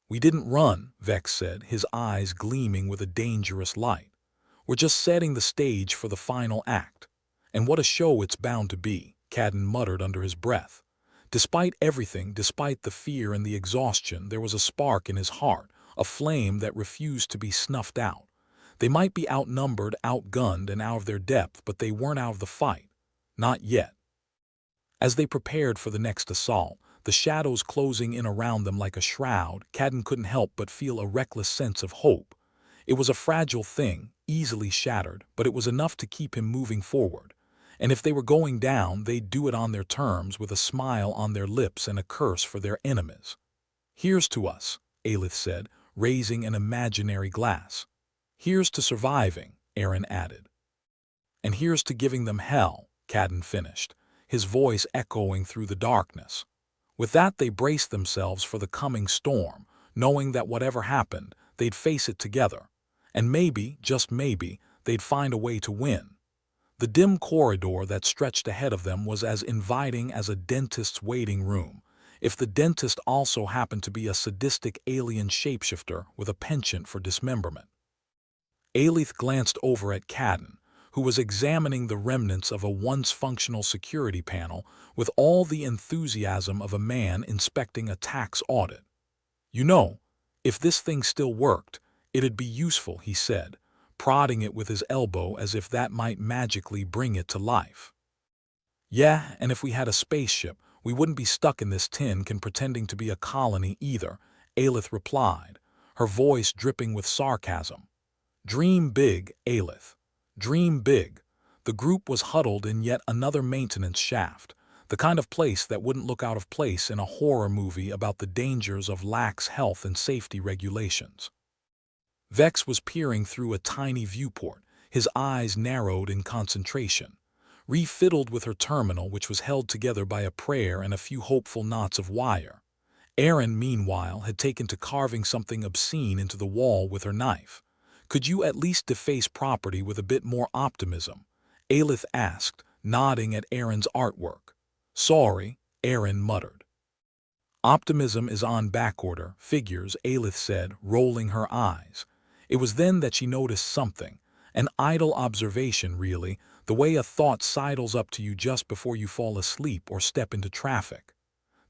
"We didn't run," Vex said, his eyes gleaming with a dangerous light. "We're just setting the stage for the final act. And what a show it's bound to be," Cadden muttered under his breath. Despite everything, despite the fear and the exhaustion, there was a spark in his heart, a flame that refused to be snuffed out. They might be outnumbered, outgunned, and out of their depth, but they weren't out of the fight. Not yet. As they prepared for the next assault, the shadows closing in around them like a shroud, Cadden couldn't help but feel a reckless sense of hope. It was a fragile thing, easily shattered, but it was enough to keep him moving forward. And if they were going down, they'd do it on their terms, with a smile on their lips and a curse for their enemies. "Here's to us," Aelith said, raising an imaginary glass. "Here's to surviving," Aaron added. "And here's to giving them hell," Cadden finished, his voice echoing through the darkness. With that, they braced themselves for the coming storm, knowing that whatever happened, they'd face it together. And maybe, just maybe, they'd find a way to win. The dim corridor that stretched ahead of them was as inviting as a dentist's waiting room, if the dentist also happened to be a sadistic alien shapeshifter with a penchant for dismemberment. Aelith glanced over at Cadden, who was examining the remnants of a once functional security panel with all the enthusiasm of a man inspecting a tax audit. "You know, if this thing still worked, it'd be useful," he said, prodding it with his elbow as if that might magically bring it to life. "Yeah, and if we had a spaceship, we wouldn't be stuck in this tin can pretending to be a colony either," Aelith replied, her voice dripping with sarcasm. "Dream big, Aelith. Dream big." The group was huddled in yet another maintenance shaft, the kind of place that wouldn't look out of place in a horror movie about the dangers of lax health and safety regulations. Vex was peering through a tiny viewport, his eyes narrowed in concentration. Ree fiddled with her terminal, which was held together by a prayer and a few hopeful knots of wire. Aaron, meanwhile, had taken to carving something obscene into the wall with her knife. "Could you at least deface property with a bit more optimism?" Aelith asked, nodding at Aaron's artwork. "Sorry," Aaron muttered. "Optimism is on backorder, figures," Aelith said, rolling her eyes. It was then that she noticed something, an idle observation really, the way a thought sidles up to you just before you fall asleep or step into traffic.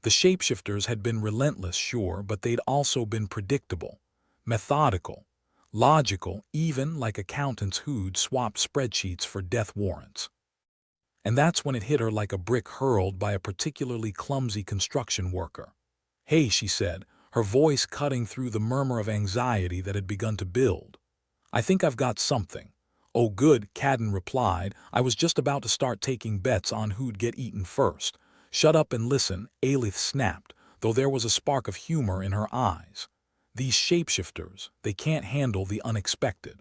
The shapeshifters had been relentless, sure, but they'd also been predictable, methodical, logical, even like accountants who'd swapped spreadsheets for death warrants. And that's when it hit her like a brick hurled by a particularly clumsy construction worker. "Hey," she said, her voice cutting through the murmur of anxiety that had begun to build. "I think I've got something. "Oh good," Cadden replied. "I was just about to start taking bets on who'd get eaten first." "Shut up and listen," Aelith snapped, though there was a spark of humor in her eyes. "These shapeshifters, they can't handle the unexpected.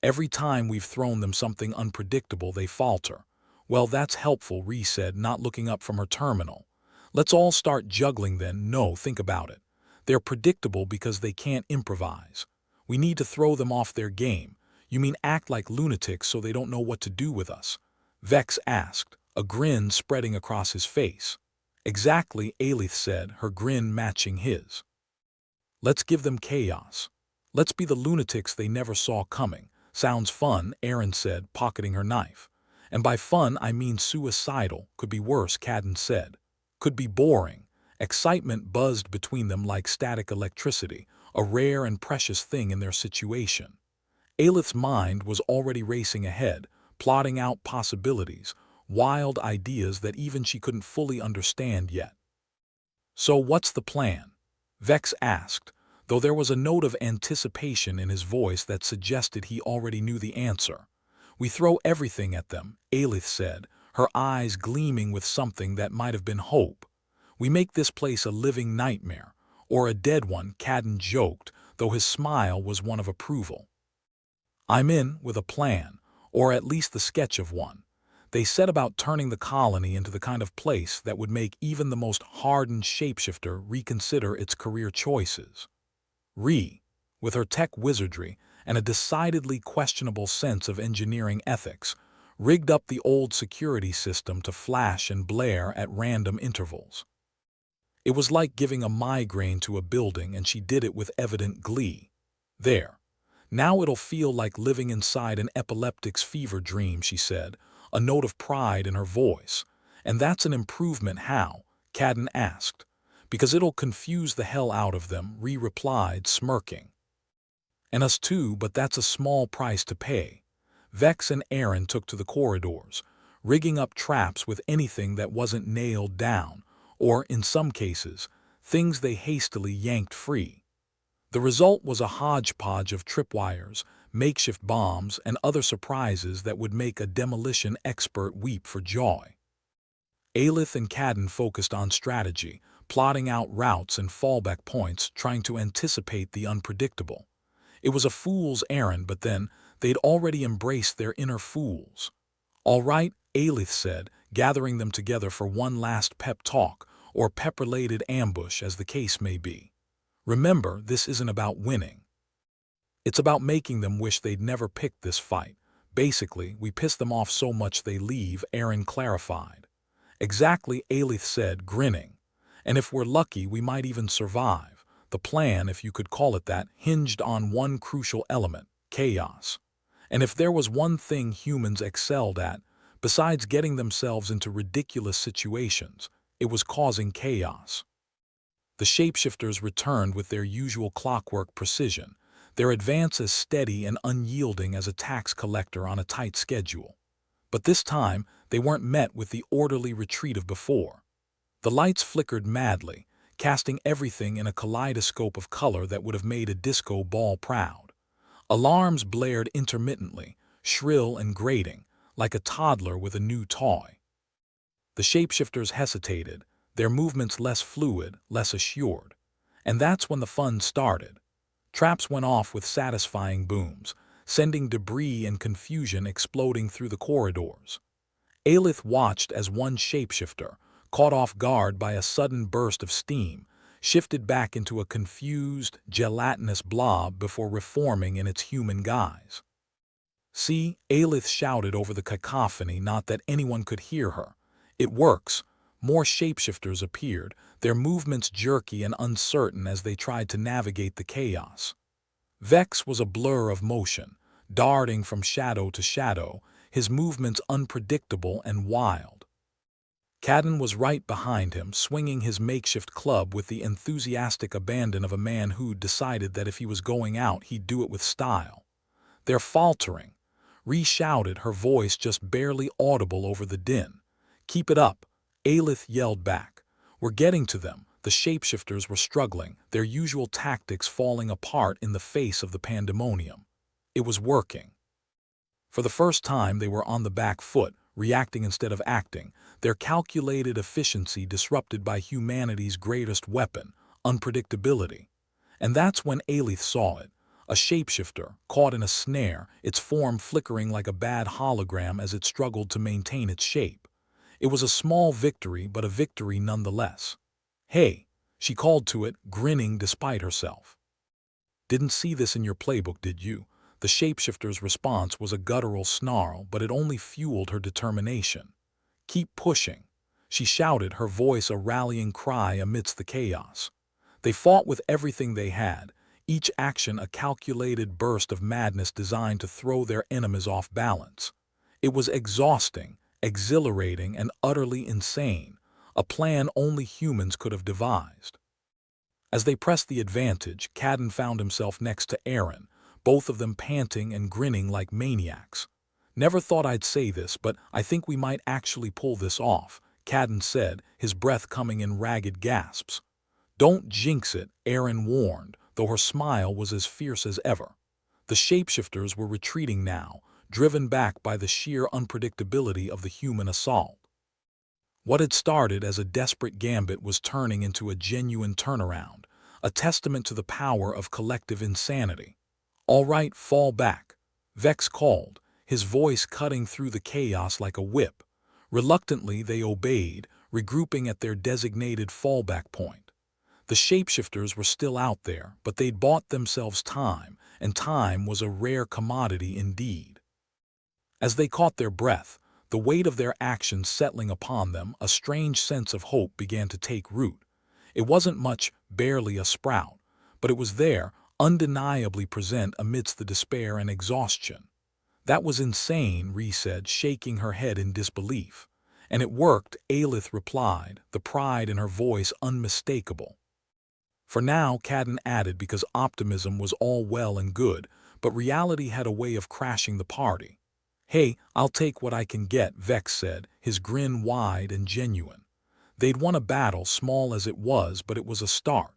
Every time we've thrown them something unpredictable, they falter." "Well, that's helpful," Ree said, not looking up from her terminal. "Let's all start juggling then." "No, think about it. They're predictable because they can't improvise. We need to throw them off their game." "You mean act like lunatics so they don't know what to do with us?" Vex asked, a grin spreading across his face. "Exactly," Aelith said, her grin matching his. "Let's give them chaos. Let's be the lunatics they never saw coming." "Sounds fun," Erin said, pocketing her knife. "And by fun I mean suicidal. Could be worse," Cadden said. "Could be boring." Excitement buzzed between them like static electricity, a rare and precious thing in their situation. Aelith's mind was already racing ahead, plotting out possibilities, wild ideas that even she couldn't fully understand yet. "So what's the plan?" Vex asked, though there was a note of anticipation in his voice that suggested he already knew the answer. "We throw everything at them," Aelith said, her eyes gleaming with something that might have been hope. "We make this place a living nightmare, or a dead one," Cadden joked, though his smile was one of approval. "I'm in with a plan, or at least the sketch of one." They set about turning the colony into the kind of place that would make even the most hardened shapeshifter reconsider its career choices. Ree, with her tech wizardry and a decidedly questionable sense of engineering ethics, rigged up the old security system to flash and blare at random intervals. It was like giving a migraine to a building, and she did it with evident glee. "There. Now it'll feel like living inside an epileptic's fever dream," she said, a note of pride in her voice. "And that's an improvement. How?" Cadden asked. "Because it'll confuse the hell out of them," Ree replied, smirking. "And us too, but that's a small price to pay." Vex and Erin took to the corridors, rigging up traps with anything that wasn't nailed down, or, in some cases, things they hastily yanked free. The result was a hodgepodge of tripwires, makeshift bombs, and other surprises that would make a demolition expert weep for joy. Aelith and Cadden focused on strategy, plotting out routes and fallback points, trying to anticipate the unpredictable. It was a fool's errand, but then they'd already embraced their inner fools. "All right," Aelith said, gathering them together for one last pep talk, or pep-related ambush as the case may be. "Remember, this isn't about winning. It's about making them wish they'd never picked this fight. Basically, we piss them off so much they leave," Erin clarified. "Exactly," Aelith said, grinning. "And if we're lucky, we might even survive." The plan, if you could call it that, hinged on one crucial element: chaos. And if there was one thing humans excelled at, besides getting themselves into ridiculous situations, it was causing chaos. The shapeshifters returned with their usual clockwork precision, their advance as steady and unyielding as a tax collector on a tight schedule. But this time, they weren't met with the orderly retreat of before. The lights flickered madly, casting everything in a kaleidoscope of color that would have made a disco ball proud. Alarms blared intermittently, shrill and grating, like a toddler with a new toy. The shapeshifters hesitated, their movements less fluid, less assured. And that's when the fun started. Traps went off with satisfying booms, sending debris and confusion exploding through the corridors. Aelith watched as one shapeshifter, caught off guard by a sudden burst of steam, shifted back into a confused, gelatinous blob before reforming in its human guise. "See," Aelith shouted over the cacophony, not that anyone could hear her. "It works." More shapeshifters appeared, their movements jerky and uncertain as they tried to navigate the chaos. Vex was a blur of motion, darting from shadow to shadow, his movements unpredictable and wild. Cadden was right behind him, swinging his makeshift club with the enthusiastic abandon of a man who'd decided that if he was going out, he'd do it with style. "They're faltering," Ree shouted, her voice just barely audible over the din. "Keep it up," Aelith yelled back. "We're getting to them." The shapeshifters were struggling, their usual tactics falling apart in the face of the pandemonium. It was working. For the first time, they were on the back foot, reacting instead of acting, their calculated efficiency disrupted by humanity's greatest weapon, unpredictability. And that's when Aelith saw it, a shapeshifter, caught in a snare, its form flickering like a bad hologram as it struggled to maintain its shape. It was a small victory, but a victory nonetheless. "Hey," she called to it, grinning despite herself. "Didn't see this in your playbook, did you?" The shapeshifter's response was a guttural snarl, but it only fueled her determination. "Keep pushing," she shouted, her voice a rallying cry amidst the chaos. They fought with everything they had, each action a calculated burst of madness designed to throw their enemies off balance. It was exhausting, exhilarating, and utterly insane, a plan only humans could have devised. As they pressed the advantage, Cadden found himself next to Aaron, both of them panting and grinning like maniacs. "Never thought I'd say this, but I think we might actually pull this off," Cadden said, his breath coming in ragged gasps. "Don't jinx it," Aaron warned, though her smile was as fierce as ever. The shapeshifters were retreating now, driven back by the sheer unpredictability of the human assault. What had started as a desperate gambit was turning into a genuine turnaround, a testament to the power of collective insanity. "All right, fall back," Vex called, his voice cutting through the chaos like a whip. Reluctantly, they obeyed, regrouping at their designated fallback point. The shapeshifters were still out there, but they'd bought themselves time, and time was a rare commodity indeed. As they caught their breath, the weight of their actions settling upon them, a strange sense of hope began to take root. It wasn't much, barely a sprout, but it was there, undeniably present amidst the despair and exhaustion. "That was insane," Ree said, shaking her head in disbelief. "And it worked," Aelith replied, the pride in her voice unmistakable. "For now," Cadden added, because optimism was all well and good, but reality had a way of crashing the party. "Hey, I'll take what I can get," Vex said, his grin wide and genuine. They'd won a battle, small as it was, but it was a start.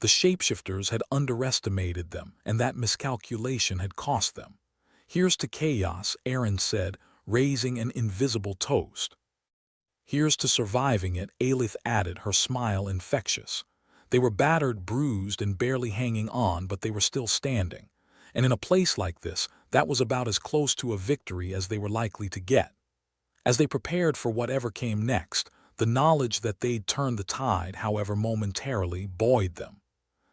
The shapeshifters had underestimated them, and that miscalculation had cost them. "Here's to chaos," Aaron said, raising an invisible toast. "Here's to surviving it," Aelith added, her smile infectious. They were battered, bruised, and barely hanging on, but they were still standing. And in a place like this, that was about as close to a victory as they were likely to get. As they prepared for whatever came next, the knowledge that they'd turned the tide, however momentarily, buoyed them.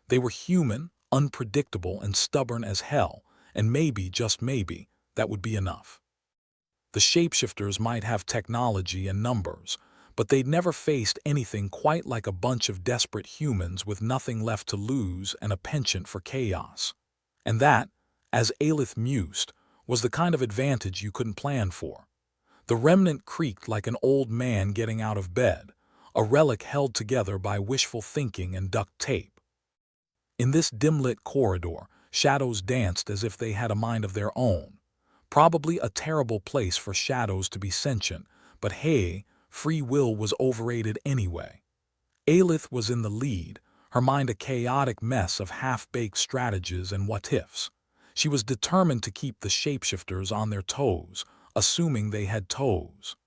They were human, unpredictable, and stubborn as hell, and maybe, just maybe, that would be enough. The shapeshifters might have technology and numbers, but they'd never faced anything quite like a bunch of desperate humans with nothing left to lose and a penchant for chaos. And that, as Aelith mused, was the kind of advantage you couldn't plan for. The remnant creaked like an old man getting out of bed, a relic held together by wishful thinking and duct tape. In this dim-lit corridor, shadows danced as if they had a mind of their own. Probably a terrible place for shadows to be sentient, but hey, free will was overrated anyway. Aelith was in the lead, her mind a chaotic mess of half-baked strategies and what-ifs. She was determined to keep the shapeshifters on their toes, assuming they had toes.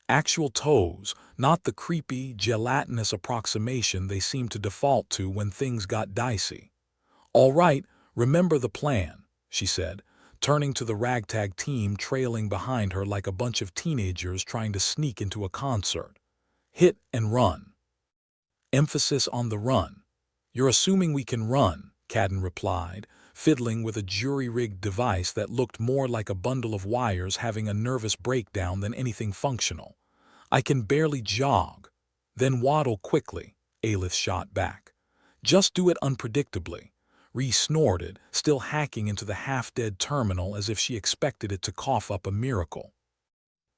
Actual toes, not the creepy, gelatinous approximation they seemed to default to when things got dicey. "All right, remember the plan," she said, turning to the ragtag team trailing behind her like a bunch of teenagers trying to sneak into a concert. "Hit and run." Emphasis on the run. "You're assuming we can run," Cadden replied, fiddling with a jury-rigged device that looked more like a bundle of wires having a nervous breakdown than anything functional. "I can barely jog." "Then waddle quickly," Aelith shot back. "Just do it unpredictably." Ree snorted, still hacking into the half-dead terminal as if she expected it to cough up a miracle.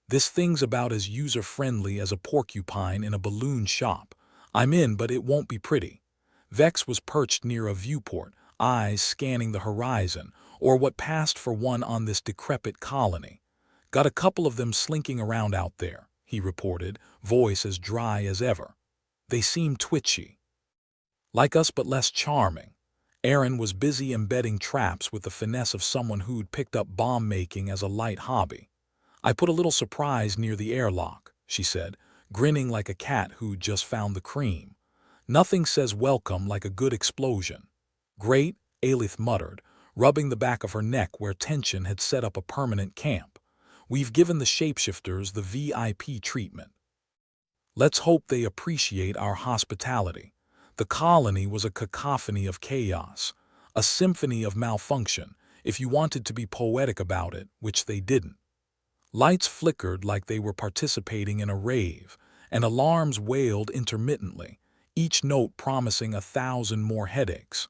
"This thing's about as user-friendly as a porcupine in a balloon shop. I'm in, but it won't be pretty." Vex was perched near a viewport, eyes scanning the horizon, or what passed for one on this decrepit colony. "Got a couple of them slinking around out there," he reported, voice as dry as ever. "They seem twitchy. Like us but less charming." Aaron was busy embedding traps with the finesse of someone who'd picked up bomb-making as a light hobby. "I put a little surprise near the airlock," she said, grinning like a cat who'd just found the cream. "Nothing says welcome like a good explosion." "Great," Alith muttered, rubbing the back of her neck where tension had set up a permanent camp. "We've given the shapeshifters the VIP treatment. Let's hope they appreciate our hospitality." The colony was a cacophony of chaos, a symphony of malfunction, if you wanted to be poetic about it, which they didn't. Lights flickered like they were participating in a rave, and alarms wailed intermittently, each note promising 1,000 more headaches.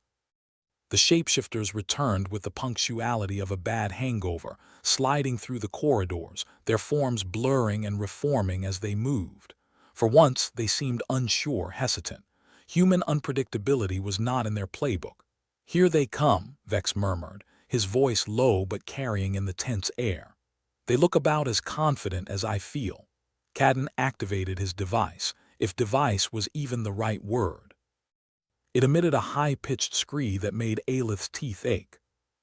The shapeshifters returned with the punctuality of a bad hangover, sliding through the corridors, their forms blurring and reforming as they moved. For once, they seemed unsure, hesitant. Human unpredictability was not in their playbook. "Here they come," Vex murmured, his voice low but carrying in the tense air. "They look about as confident as I feel." Cadden activated his device, if device was even the right word. It emitted a high-pitched scream that made Alith's teeth ache.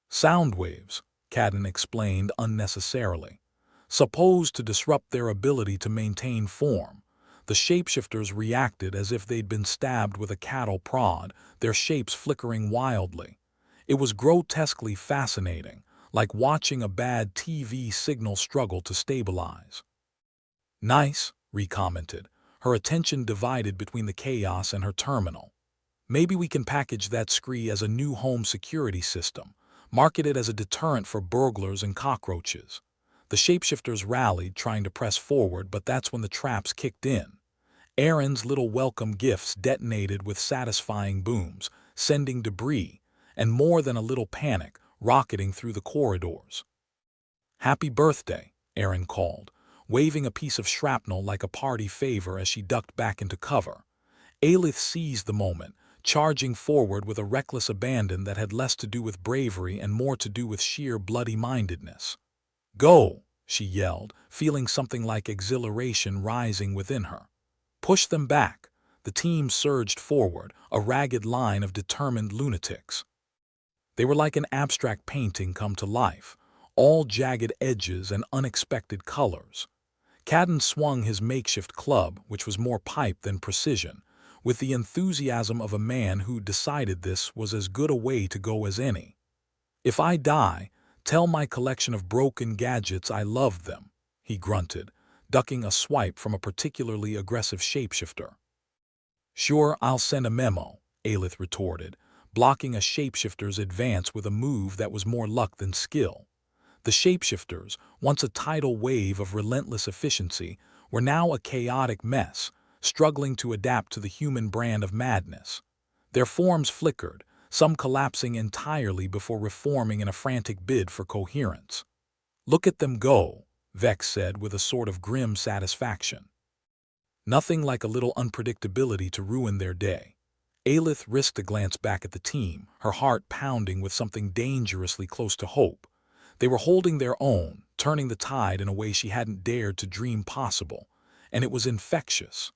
"Sound waves," Cadden explained unnecessarily, "supposed to disrupt their ability to maintain form." The shapeshifters reacted as if they'd been stabbed with a cattle prod, their shapes flickering wildly. It was grotesquely fascinating, like watching a bad TV signal struggle to stabilize. "Nice," Ree commented, her attention divided between the chaos and her terminal. "Maybe we can package that scree as a new home security system, market it as a deterrent for burglars and cockroaches." The shapeshifters rallied, trying to press forward, but that's when the traps kicked in. Aaron's little welcome gifts detonated with satisfying booms, sending debris, and more than a little panic, rocketing through the corridors. "Happy birthday," Aaron called, waving a piece of shrapnel like a party favor as she ducked back into cover. Alith seized the moment, charging forward with a reckless abandon that had less to do with bravery and more to do with sheer bloody-mindedness. "Go," she yelled, feeling something like exhilaration rising within her. "Push them back." The team surged forward, a ragged line of determined lunatics. They were like an abstract painting come to life, all jagged edges and unexpected colors. Cadden swung his makeshift club, which was more pipe than precision, with the enthusiasm of a man who decided this was as good a way to go as any. "If I die, tell my collection of broken gadgets I loved them," he grunted, ducking a swipe from a particularly aggressive shapeshifter. "Sure, I'll send a memo," Alith retorted, blocking a shapeshifter's advance with a move that was more luck than skill. The shapeshifters, once a tidal wave of relentless efficiency, were now a chaotic mess, struggling to adapt to the human brand of madness. Their forms flickered, some collapsing entirely before reforming in a frantic bid for coherence. "Look at them go," Vex said with a sort of grim satisfaction. Nothing like a little unpredictability to ruin their day. Alith risked a glance back at the team, her heart pounding with something dangerously close to hope. They were holding their own, turning the tide in a way she hadn't dared to dream possible, and it was infectious.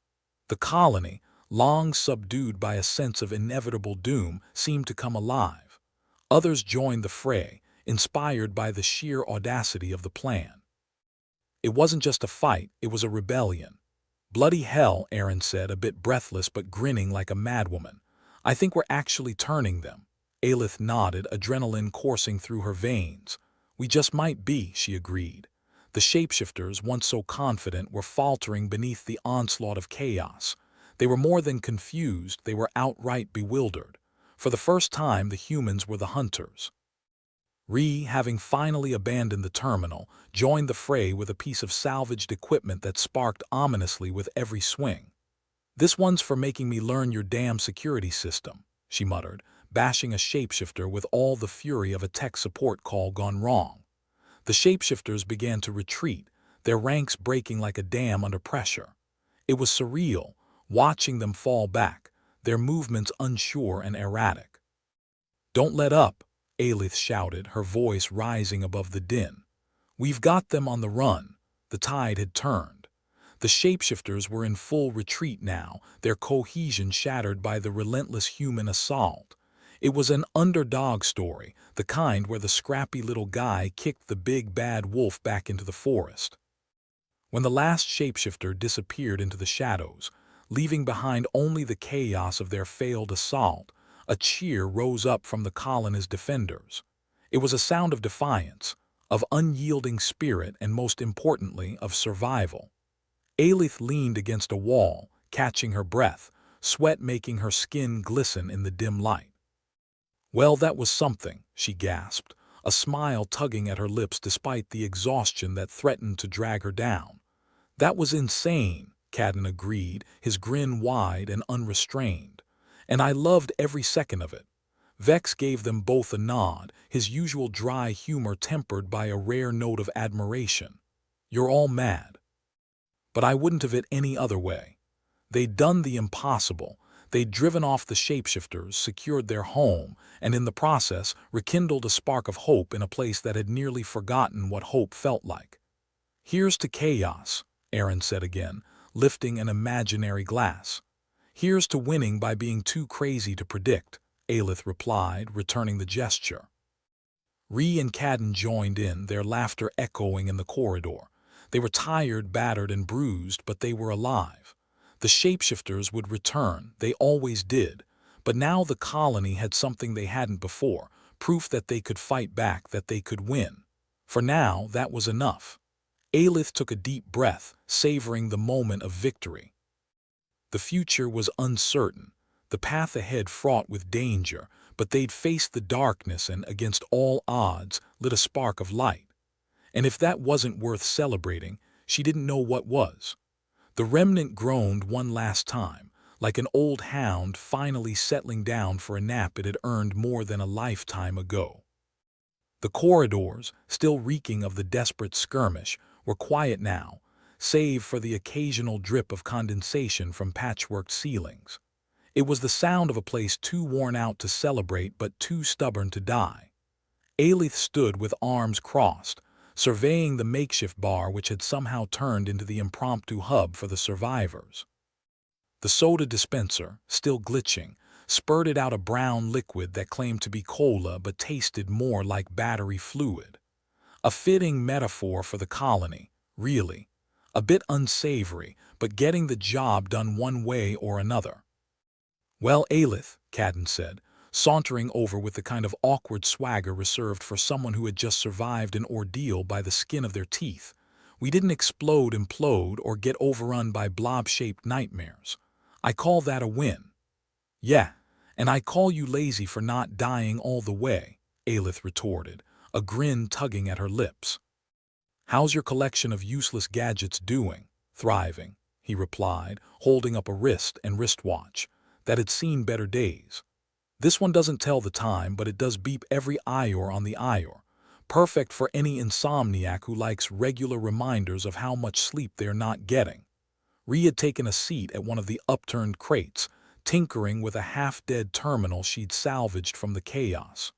The colony, long subdued by a sense of inevitable doom, seemed to come alive. Others joined the fray, inspired by the sheer audacity of the plan. It wasn't just a fight, it was a rebellion. "Bloody hell," Aaron said, a bit breathless but grinning like a madwoman. "I think we're actually turning them." Alith nodded, adrenaline coursing through her veins. "We just might be," she agreed. The shapeshifters, once so confident, were faltering beneath the onslaught of chaos. They were more than confused, they were outright bewildered. For the first time, the humans were the hunters. Ree, having finally abandoned the terminal, joined the fray with a piece of salvaged equipment that sparked ominously with every swing. "This one's for making me learn your damn security system," she muttered, bashing a shapeshifter with all the fury of a tech support call gone wrong. The shapeshifters began to retreat, their ranks breaking like a dam under pressure. It was surreal, watching them fall back, their movements unsure and erratic. "Don't let up," Alith shouted, her voice rising above the din. "We've got them on the run." The tide had turned. The shapeshifters were in full retreat now, their cohesion shattered by the relentless human assault. It was an underdog story, the kind where the scrappy little guy kicked the big bad wolf back into the forest. When the last shapeshifter disappeared into the shadows, leaving behind only the chaos of their failed assault, a cheer rose up from the colony's defenders. It was a sound of defiance, of unyielding spirit, and most importantly, of survival. Aelith leaned against a wall, catching her breath, sweat making her skin glisten in the dim light. "Well, that was something," she gasped, a smile tugging at her lips despite the exhaustion that threatened to drag her down. "That was insane," Cadden agreed, his grin wide and unrestrained. "And I loved every second of it." Vex gave them both a nod, his usual dry humor tempered by a rare note of admiration. "You're all mad. But I wouldn't have it any other way. They'd done the impossible. They'd driven off the shapeshifters, secured their home, and in the process rekindled a spark of hope in a place that had nearly forgotten what hope felt like. Here's to chaos," Aaron said again, lifting an imaginary glass. "Here's to winning by being too crazy to predict," Aelith replied, returning the gesture. Ree and Cadden joined in, their laughter echoing in the corridor. They were tired, battered, and bruised, but they were alive. The shapeshifters would return, they always did, but now the colony had something they hadn't before, proof that they could fight back, that they could win. For now, that was enough. Aelith took a deep breath, savoring the moment of victory. The future was uncertain, the path ahead fraught with danger, but they'd faced the darkness and, against all odds, lit a spark of light. And if that wasn't worth celebrating, she didn't know what was. The remnant groaned one last time, like an old hound finally settling down for a nap it had earned more than a lifetime ago. The corridors, still reeking of the desperate skirmish, were quiet now, save for the occasional drip of condensation from patchworked ceilings. It was the sound of a place too worn out to celebrate but too stubborn to die. Aelith stood with arms crossed, surveying the makeshift bar which had somehow turned into the impromptu hub for the survivors. The soda dispenser, still glitching, spurted out a brown liquid that claimed to be cola but tasted more like battery fluid. A fitting metaphor for the colony, really. A bit unsavory, but getting the job done one way or another. "Well, Aelith," Cadden said, sauntering over with the kind of awkward swagger reserved for someone who had just survived an ordeal by the skin of their teeth, "we didn't explode, implode, or get overrun by blob-shaped nightmares. I call that a win." "Yeah, and I call you lazy for not dying all the way," Aelith retorted, a grin tugging at her lips. "How's your collection of useless gadgets doing?" "Thriving," he replied, holding up a wrist and wristwatch that had seen better days. "This one doesn't tell the time, but it does beep every hour on the hour. Perfect for any insomniac who likes regular reminders of how much sleep they're not getting." Ree had taken a seat at one of the upturned crates, tinkering with a half-dead terminal she'd salvaged from the chaos.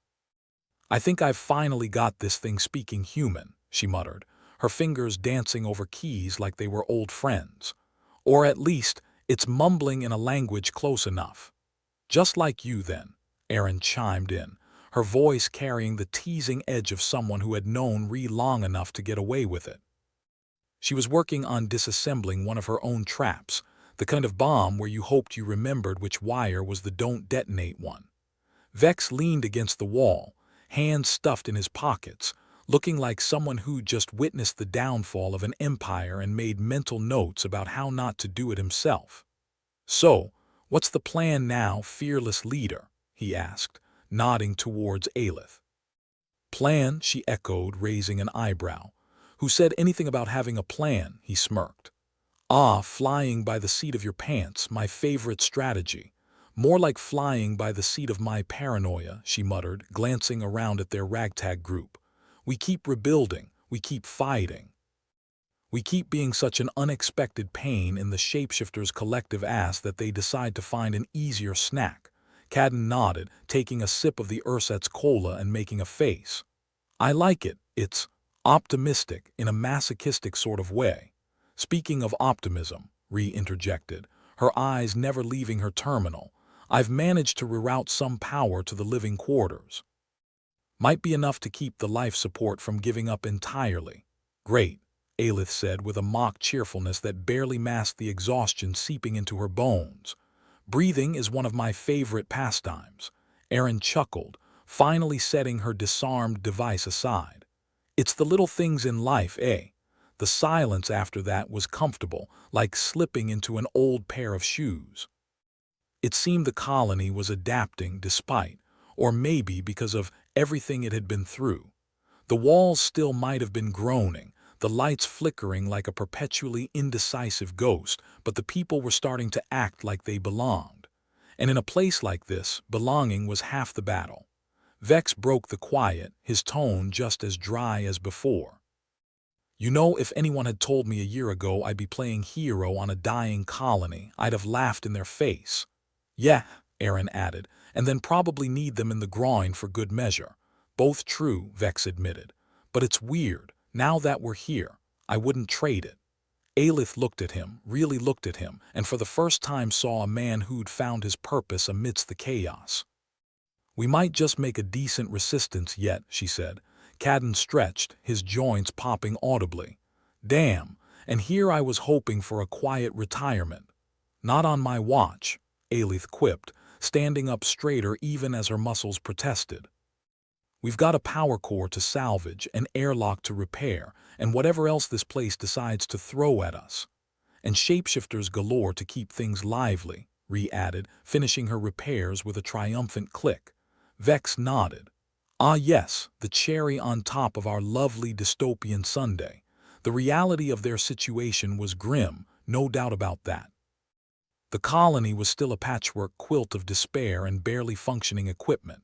"I think I've finally got this thing speaking human," she muttered, her fingers dancing over keys like they were old friends. "Or at least, it's mumbling in a language close enough." "Just like you, then," Aaron chimed in, her voice carrying the teasing edge of someone who had known Ree long enough to get away with it. She was working on disassembling one of her own traps, the kind of bomb where you hoped you remembered which wire was the don't detonate one. Vex leaned against the wall, hands stuffed in his pockets, looking like someone who'd just witnessed the downfall of an empire and made mental notes about how not to do it himself. "So, what's the plan now, fearless leader?" he asked, nodding towards Aelith. "Plan?" she echoed, raising an eyebrow. "Who said anything about having a plan?" he smirked. "Ah, flying by the seat of your pants, my favorite strategy. More like flying by the seat of my paranoia," she muttered, glancing around at their ragtag group. "We keep rebuilding, we keep fighting. We keep being such an unexpected pain in the shapeshifters' collective ass that they decide to find an easier snack." Cadden nodded, taking a sip of the Urset's cola and making a face. "I like it. It's optimistic in a masochistic sort of way." "Speaking of optimism," Ree interjected, her eyes never leaving her terminal, I've managed to reroute some power to the living quarters. Might be enough to keep the life support from giving up entirely. Great, Aelith said with a mock cheerfulness that barely masked the exhaustion seeping into her bones. Breathing is one of my favorite pastimes. Erin chuckled, finally setting her disarmed device aside. It's the little things in life, eh? The silence after that was comfortable, like slipping into an old pair of shoes. It seemed the colony was adapting despite, or maybe because of, everything it had been through. The walls still might have been groaning, the lights flickering like a perpetually indecisive ghost, but the people were starting to act like they belonged. And in a place like this, belonging was half the battle. Vex broke the quiet, his tone just as dry as before. You know, if anyone had told me a year ago I'd be playing hero on a dying colony, I'd have laughed in their face. Yeah, Erin added, and then probably need them in the groin for good measure. Both true, Vex admitted. But it's weird, now that we're here, I wouldn't trade it. Aelith looked at him, really looked at him, and for the first time saw a man who'd found his purpose amidst the chaos. We might just make a decent resistance yet, she said. Cadden stretched, his joints popping audibly. Damn, and here I was hoping for a quiet retirement. Not on my watch, Aelith quipped, standing up straighter even as her muscles protested. We've got a power core to salvage, an airlock to repair, and whatever else this place decides to throw at us. And shapeshifters galore to keep things lively, Ree added, finishing her repairs with a triumphant click. Vex nodded. Ah yes, the cherry on top of our lovely dystopian sundae. The reality of their situation was grim, no doubt about that. The colony was still a patchwork quilt of despair and barely functioning equipment.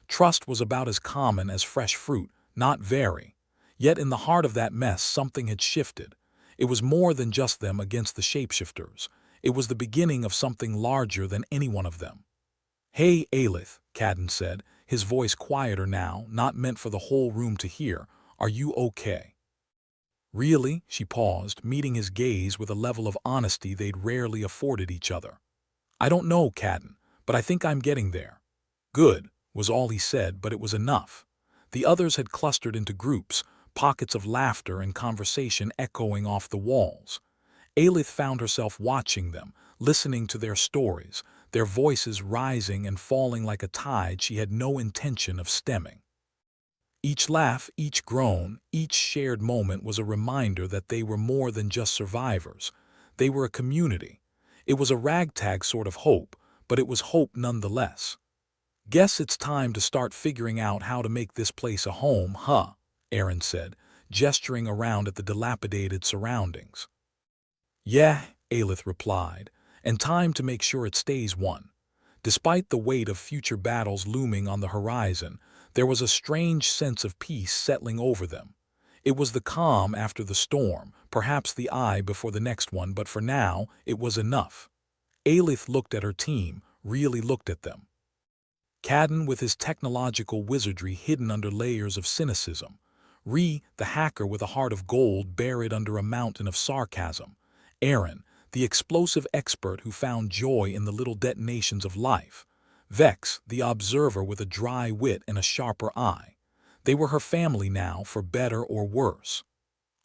Trust was about as common as fresh fruit, not very. Yet in the heart of that mess something had shifted. It was more than just them against the shapeshifters. It was the beginning of something larger than any one of them. Hey, Aelith, Cadden said, his voice quieter now, not meant for the whole room to hear. Are you okay? Really? She paused, meeting his gaze with a level of honesty they'd rarely afforded each other. I don't know, Cadden, but I think I'm getting there. Good, was all he said, but it was enough. The others had clustered into groups, pockets of laughter and conversation echoing off the walls. Aelith found herself watching them, listening to their stories, their voices rising and falling like a tide she had no intention of stemming. Each laugh, each groan, each shared moment was a reminder that they were more than just survivors. They were a community. It was a ragtag sort of hope, but it was hope nonetheless. Guess it's time to start figuring out how to make this place a home, huh? Erin said, gesturing around at the dilapidated surroundings. Yeah, Aelith replied, and time to make sure it stays one. Despite the weight of future battles looming on the horizon, there was a strange sense of peace settling over them. It was the calm after the storm, perhaps the eye before the next one, but for now, it was enough. Aelith looked at her team, really looked at them. Cadden with his technological wizardry hidden under layers of cynicism. Ree, the hacker with a heart of gold buried under a mountain of sarcasm. Erin, the explosive expert who found joy in the little detonations of life. Vex, the observer with a dry wit and a sharper eye. They were her family now, for better or worse.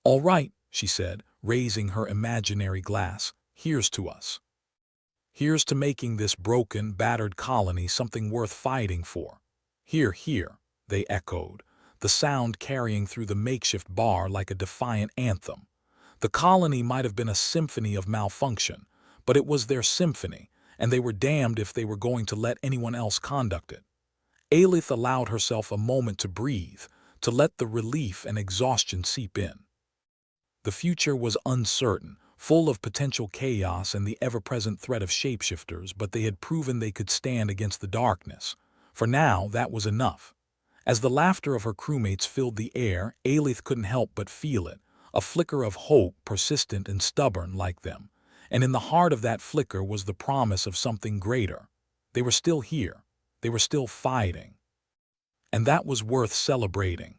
All right, she said, raising her imaginary glass, here's to us. Here's to making this broken, battered colony something worth fighting for. Here, here, they echoed, the sound carrying through the makeshift bar like a defiant anthem. The colony might have been a symphony of malfunction, but it was their symphony, and they were damned if they were going to let anyone else conduct it. Aelith allowed herself a moment to breathe, to let the relief and exhaustion seep in. The future was uncertain, full of potential chaos and the ever-present threat of shapeshifters, but they had proven they could stand against the darkness. For now, that was enough. As the laughter of her crewmates filled the air, Aelith couldn't help but feel it, a flicker of hope, persistent and stubborn like them. And in the heart of that flicker was the promise of something greater. They were still here. They were still fighting. And that was worth celebrating.